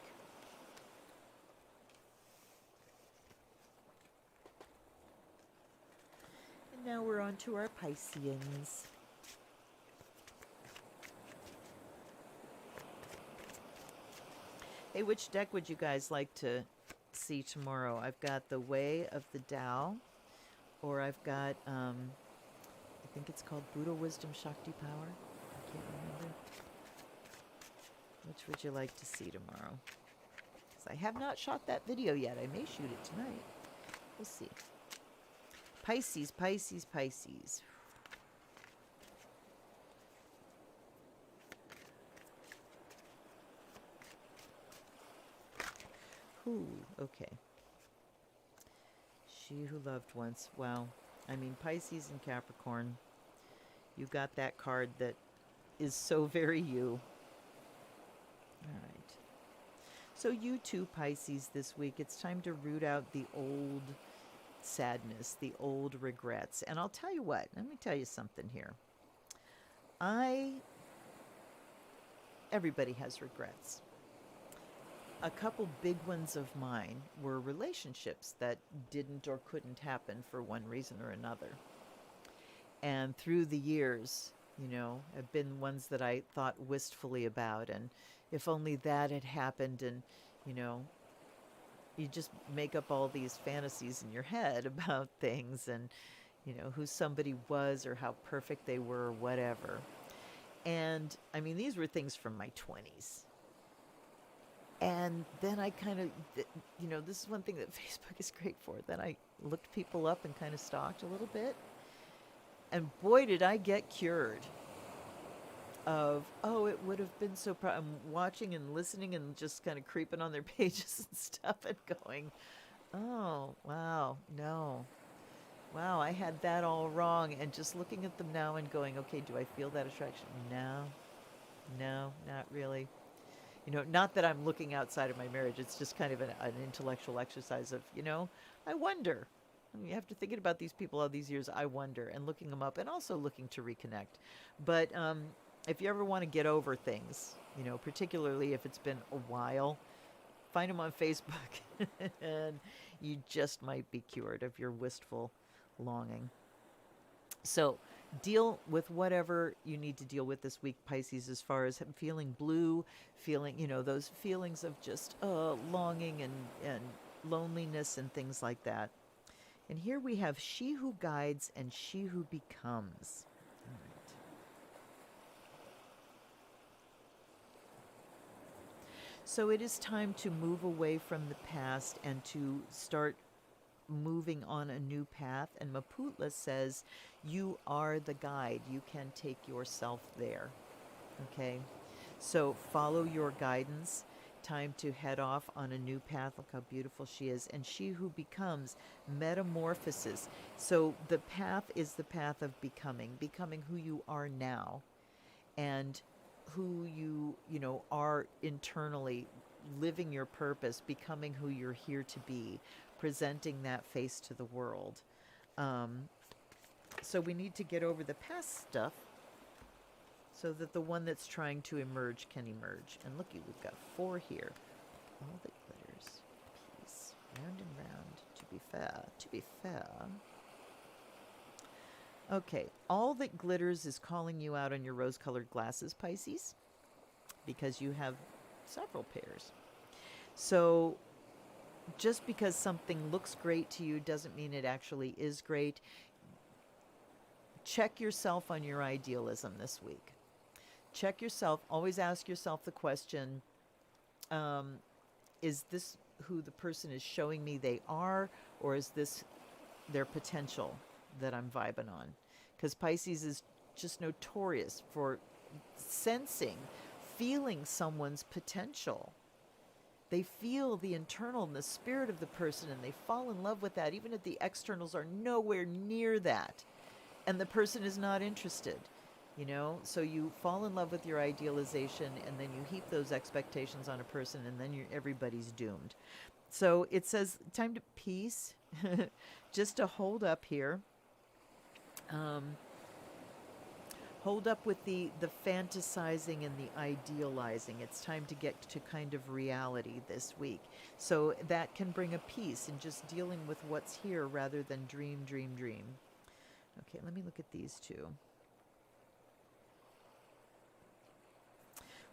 And now we're on to our Pisceans. Hey, which deck would you guys like to see tomorrow? I've got the Way of the Tao, or I've got, I think it's called Buddha Wisdom Shakti Power. I can't remember. Which would you like to see tomorrow? Because I have not shot that video yet. I may shoot it tonight. We'll see. Pisces, Pisces, Pisces. Ooh, okay. She who loved once. Wow. I mean, Pisces and Capricorn, you got that card that is so very you. All right. So you too, Pisces, this week, it's time to root out the old sadness, the old regrets. And I'll tell you what, let me tell you something here. Everybody has regrets. A couple big ones of mine were relationships that didn't or couldn't happen for one reason or another. And through the years, have been ones that I thought wistfully about, and if only that had happened, and you just make up all these fantasies in your head about things, and who somebody was or how perfect they were or whatever. And I mean, these were things from my 20s. And then I kind of, this is one thing that Facebook is great for. Then I looked people up and kind of stalked a little bit. And boy, did I get cured of, it would have been so proud. I'm watching and listening and just kind of creeping on their pages and stuff and going, oh, wow, no. Wow, I had that all wrong. And just looking at them now and going, okay, do I feel that attraction? No, not really. Not that I'm looking outside of my marriage. It's just kind of an intellectual exercise of, I wonder. I mean, after thinking about these people all these years, I wonder, and looking them up and also looking to reconnect. But if you ever want to get over things, particularly if it's been a while, find them on Facebook and you just might be cured of your wistful longing. So deal with whatever you need to deal with this week, Pisces, as far as feeling blue, feeling, those feelings of just longing and loneliness and things like that. And here we have she who guides and she who becomes. All right. So it is time to move away from the past and to start moving on a new path. And Maputla says, you are the guide. You can take yourself there. Okay? So follow your guidance. Time to head off on a new path. Look how beautiful she is. And she who becomes, metamorphosis. So the path is the path of becoming who you are now, and who you are internally, living your purpose, becoming who you're here to be, presenting that face to the world. So we need to get over the past stuff so that the one that's trying to emerge can emerge. And looky, we've got 4 here. All that glitters, peace, round and round, to be fair. Okay, all that glitters is calling you out on your rose-colored glasses, Pisces, because you have several pairs. So just because something looks great to you doesn't mean it actually is great. Check yourself on your idealism this week. Check yourself. Always ask yourself the question, is this who the person is showing me they are, or is this their potential that I'm vibing on? Because Pisces is just notorious for sensing, feeling someone's potential. They feel the internal and the spirit of the person, and they fall in love with that, even if the externals are nowhere near that. And the person is not interested, So you fall in love with your idealization, and then you heap those expectations on a person, and then everybody's doomed. So it says, time to peace, just to hold up here. Hold up with the fantasizing and the idealizing. It's time to get to kind of reality this week. So that can bring a peace in just dealing with what's here rather than dream. Okay, let me look at these two.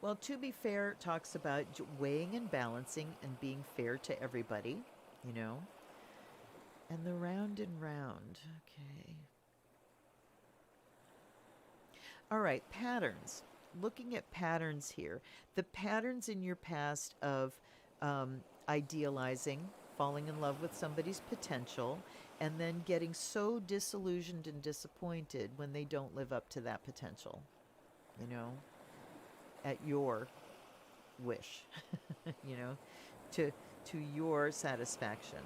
Well, to be fair talks about weighing and balancing and being fair to everybody, And the round and round. Okay. All right, patterns. Looking at patterns here. The patterns in your past of idealizing, falling in love with somebody's potential, and then getting so disillusioned and disappointed when they don't live up to that potential, at your wish, to your satisfaction.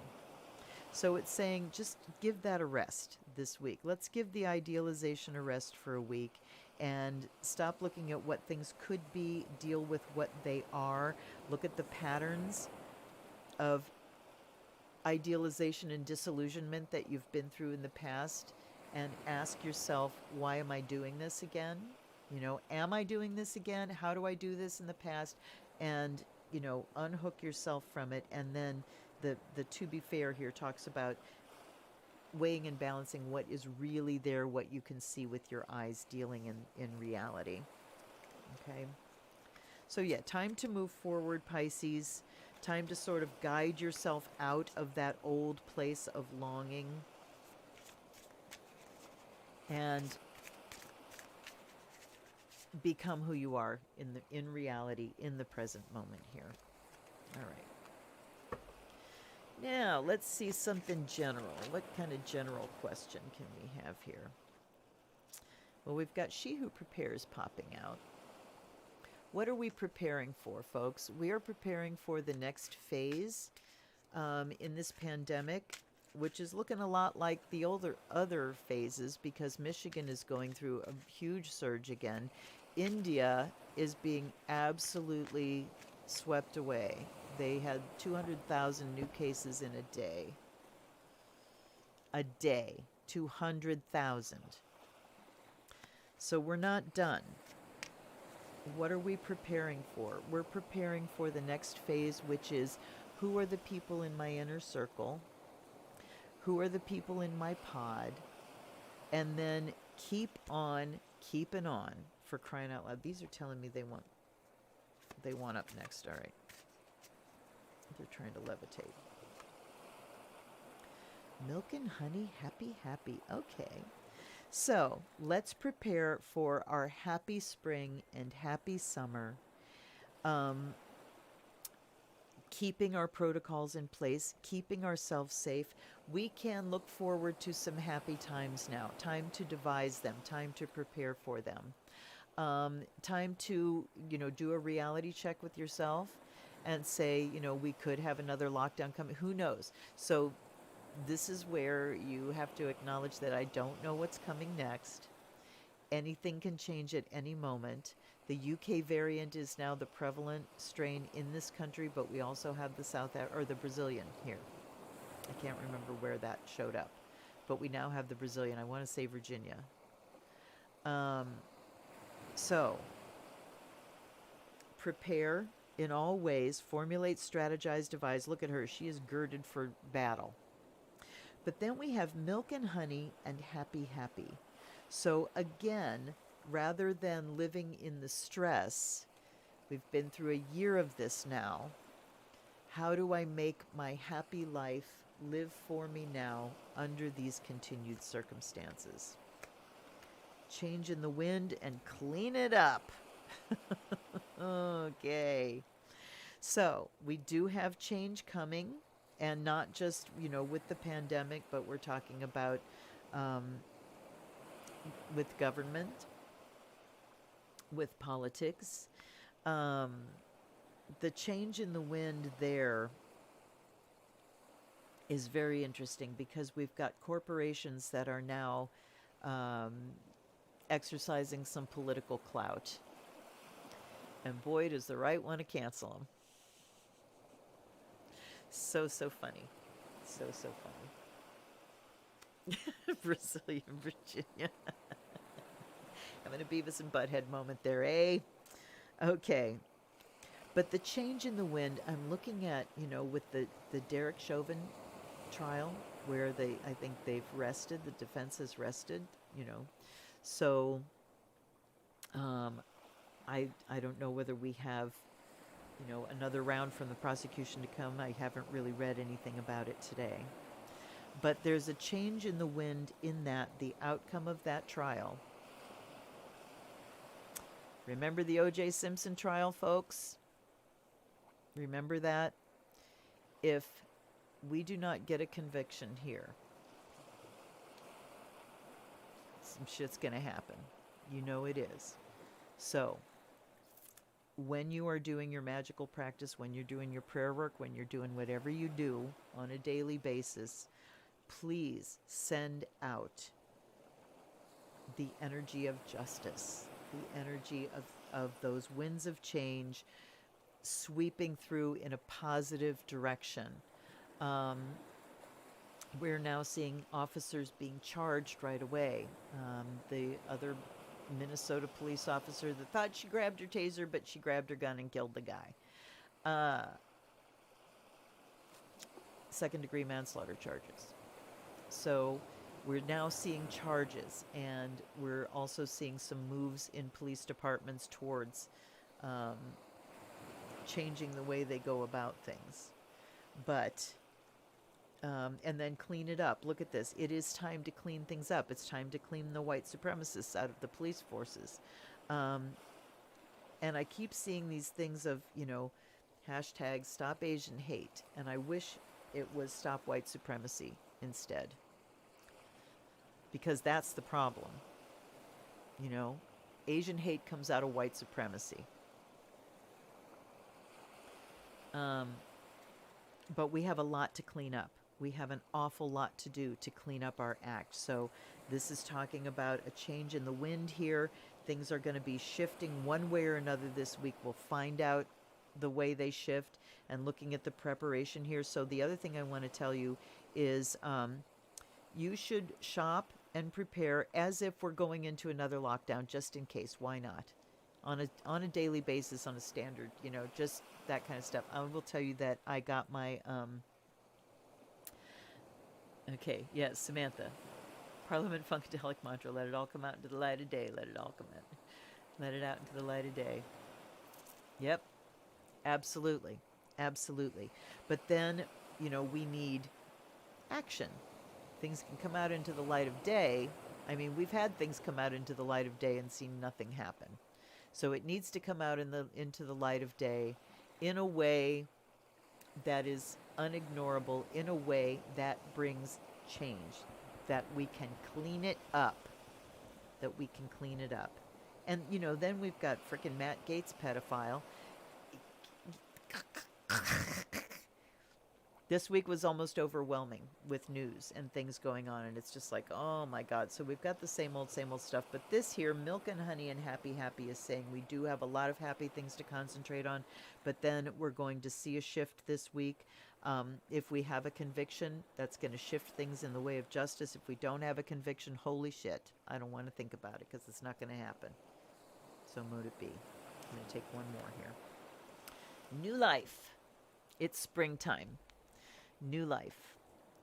So it's saying just give that a rest this week. Let's give the idealization a rest for a week and stop looking at what things could be, deal with what they are, look at the patterns of idealization and disillusionment that you've been through in the past and ask yourself, why am I doing this again? You know, am I doing this again? How do I do this in the past? And, you know, unhook yourself from it. And then the to be fair here talks about weighing and balancing what is really there, what you can see with your eyes dealing in reality. Okay. So yeah, time to move forward, Pisces. Time to sort of guide yourself out of that old place of longing and become who you are in reality, in the present moment here. All right. Now, let's see something general. What kind of general question can we have here? Well, we've got She Who Prepares popping out. What are we preparing for, folks? We are preparing for the next phase in this pandemic, which is looking a lot like the other phases because Michigan is going through a huge surge again. India is being absolutely swept away. They had 200,000 new cases in a day. A day. 200,000. So we're not done. What are we preparing for? We're preparing for the next phase, which is who are the people in my inner circle? Who are the people in my pod? And then keep on keeping on, for crying out loud. These are telling me they want up next. All right. They're trying to levitate. Milk and honey, happy, happy. Okay. So let's prepare for our happy spring and happy summer. Keeping our protocols in place, keeping ourselves safe. We can look forward to some happy times now. Time to devise them, time to prepare for them. Time to, do a reality check with yourself and say, we could have another lockdown coming. Who knows? So this is where you have to acknowledge that I don't know what's coming next. Anything can change at any moment. The UK variant is now the prevalent strain in this country, but we also have the Brazilian here. I can't remember where that showed up, but we now have the Brazilian. I want to say Virginia. So prepare in all ways, formulate, strategize, devise. Look at her. She is girded for battle. But then we have milk and honey and happy, happy. So again, rather than living in the stress, we've been through a year of this now. How do I make my happy life live for me now under these continued circumstances? Change in the wind and clean it up. Okay. So we do have change coming. And not just, with the pandemic, but we're talking about with government, with politics. The change in the wind there is very interesting because we've got corporations that are now exercising some political clout. And boy, does the right want to cancel them. So funny. So funny. Brazilian, Virginia. Having a Beavis and Butthead moment there, eh? Okay. But the change in the wind, I'm looking at, with the Derek Chauvin trial, where I think they've rested, the defense has rested, So, I don't know whether we have another round from the prosecution to come. I haven't really read anything about it today. But there's a change in the wind in that the outcome of that trial. Remember the O.J. Simpson trial, folks? Remember that? If we do not get a conviction here, some shit's going to happen. You know it is. So, when you are doing your magical practice, when you're doing your prayer work, when you're doing whatever you do on a daily basis, please send out the energy of justice, the energy of those winds of change sweeping through in a positive direction. We're now seeing officers being charged right away. The other Minnesota police officer that thought she grabbed her taser, but she grabbed her gun and killed the guy. Second-degree manslaughter charges. So we're now seeing charges, and we're also seeing some moves in police departments towards changing the way they go about things. But and then clean it up. Look at this. It is time to clean things up. It's time to clean the white supremacists out of the police forces. And I keep seeing these things of, hashtag stop Asian hate. And I wish it was stop white supremacy instead. Because that's the problem. Asian hate comes out of white supremacy. But we have a lot to clean up. We have an awful lot to do to clean up our act. So this is talking about a change in the wind here. Things are going to be shifting one way or another this week. We'll find out the way they shift and looking at the preparation here. So the other thing I want to tell you is you should shop and prepare as if we're going into another lockdown, just in case. Why not? On a daily basis, on a standard, just that kind of stuff. I will tell you that I got my... Okay, yes, Samantha. Parliament Funkadelic mantra. Let it all come out into the light of day. Let it all come in. Let it out into the light of day. Yep. Absolutely. Absolutely. But then, we need action. Things can come out into the light of day. I mean, we've had things come out into the light of day and seen nothing happen. So it needs to come out into the light of day in a way that is unignorable, in a way that brings change, that we can clean it up, And, then we've got frickin' Matt Gaetz pedophile. This week was almost overwhelming with news and things going on, and it's just like, oh my God. So we've got the same old stuff. But this here, Milk and Honey and Happy is saying we do have a lot of happy things to concentrate on, but then we're going to see a shift this week. If we have a conviction, that's going to shift things in the way of justice. If we don't have a conviction, holy shit, I don't want to think about it because it's not going to happen. So mote it be. I'm going to take one more here. New life. It's springtime. New life.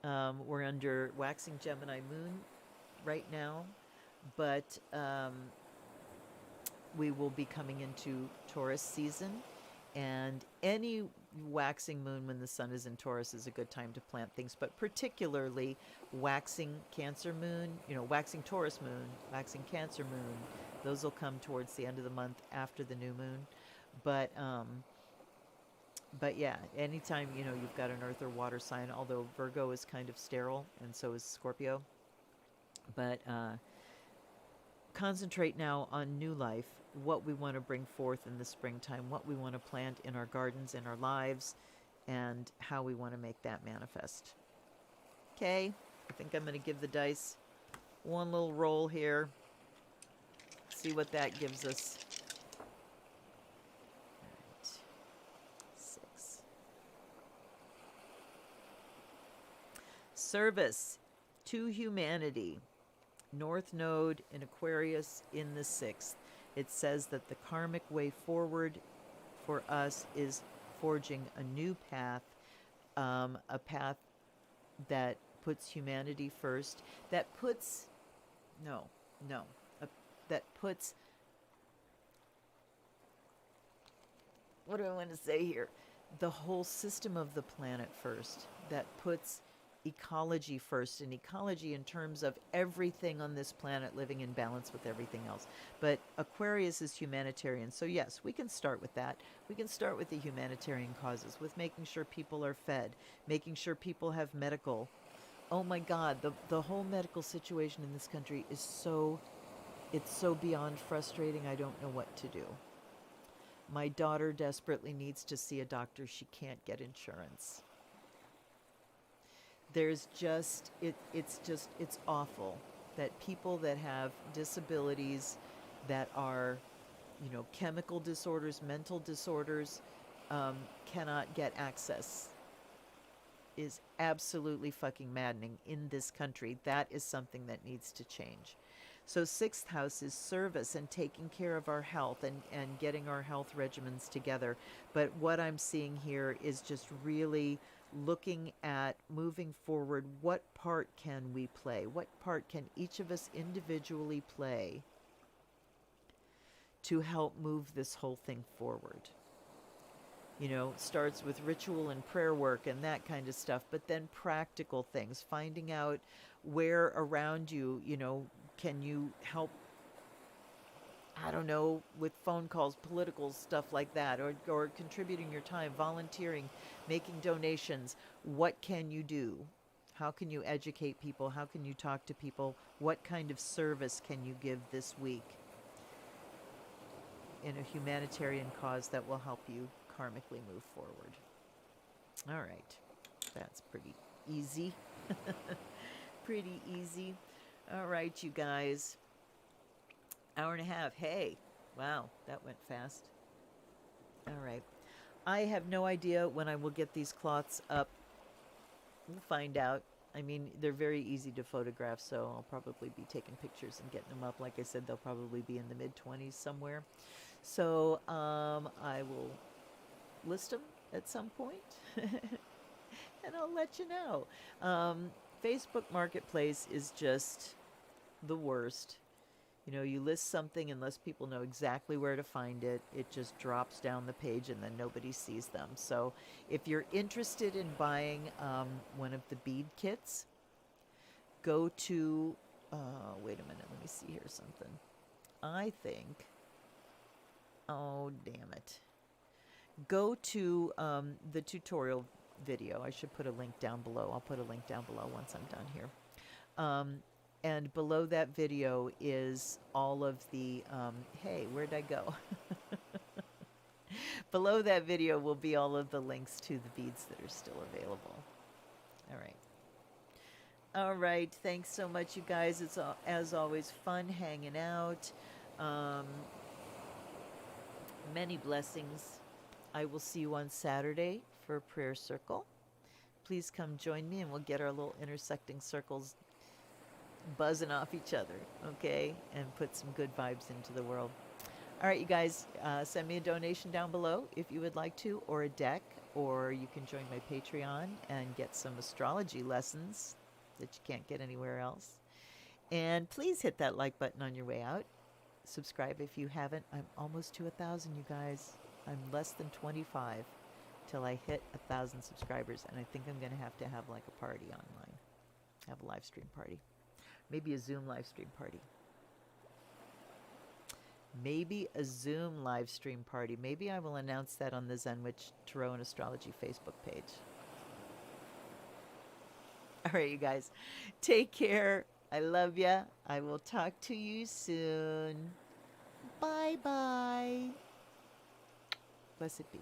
We're under waxing Gemini moon right now, but we will be coming into Taurus season, and any waxing moon when the sun is in Taurus is a good time to plant things, but particularly waxing Cancer moon, waxing Taurus moon, waxing Cancer moon, those will come towards the end of the month after the new moon. But yeah, anytime, you've got an earth or water sign, although Virgo is kind of sterile, and so is Scorpio. But concentrate now on new life, what we want to bring forth in the springtime, what we want to plant in our gardens, in our lives, and how we want to make that manifest. Okay, I think I'm going to give the dice one little roll here. See what that gives us. Service to humanity. North Node in Aquarius in the 6th. It says that the karmic way forward for us is forging a new path, a path that puts humanity first, that puts what do I want to say here? The whole system of the planet first, that puts ecology first, and ecology in terms of everything on this planet living in balance with everything else. But Aquarius is humanitarian, so yes, we can start with that. We can start with the humanitarian causes, with making sure people are fed, making sure people have medical. Oh my God, the whole medical situation in this country is so beyond frustrating, I don't know what to do. My daughter desperately needs to see a doctor. She can't get insurance. There's just, it's awful that people that have disabilities that are, chemical disorders, mental disorders, cannot get access. Is absolutely fucking maddening in this country. That is something that needs to change. So 6th house is service and taking care of our health and getting our health regimens together. But what I'm seeing here is just really looking at moving forward. What part can we play? What part can each of us individually play to help move this whole thing forward? Starts with ritual and prayer work and that kind of stuff, but then practical things, finding out where around you, can you help, I don't know, with phone calls, political stuff like that, or contributing your time, volunteering, making donations. What can you do? How can you educate people? How can you talk to people? What kind of service can you give this week in a humanitarian cause that will help you karmically move forward? All right. That's pretty easy. Pretty easy. All right, you guys. Hour and a half. Hey, wow, that went fast. All right. I have no idea when I will get these cloths up. We'll find out. I mean, they're very easy to photograph, so I'll probably be taking pictures and getting them up. Like I said, they'll probably be in the mid-20s somewhere. So I will list them at some point and I'll let you know. Facebook Marketplace is just the worst. You list something, unless people know exactly where to find it, it just drops down the page and then nobody sees them. So if you're interested in buying one of the bead kits, go to, wait a minute, let me see here something. I think, oh, damn it. Go to the tutorial video. I should put a link down below. I'll put a link down below once I'm done here. And below that video is all of the, hey, where'd I go? Below that video will be all of the links to the beads that are still available. All right. All right. Thanks so much, you guys. It's, as always, fun hanging out. Many blessings. I will see you on Saturday for a prayer circle. Please come join me and we'll get our little intersecting circles buzzing off each other, okay? And put some good vibes into the world. All right, you guys, send me a donation down below if you would like to, or a deck, or you can join my Patreon and get some astrology lessons that you can't get anywhere else. And please hit that like button on your way out. Subscribe if you haven't. I'm almost to 1,000, you guys. I'm less than 25 till I hit 1,000 subscribers, and I think I'm going to have like a party online. Have a live stream party. Maybe a Zoom live stream party. Maybe a Zoom live stream party. Maybe I will announce that on the Zenwich Tarot and Astrology Facebook page. All right, you guys. Take care. I love ya. I will talk to you soon. Bye-bye. Blessed be.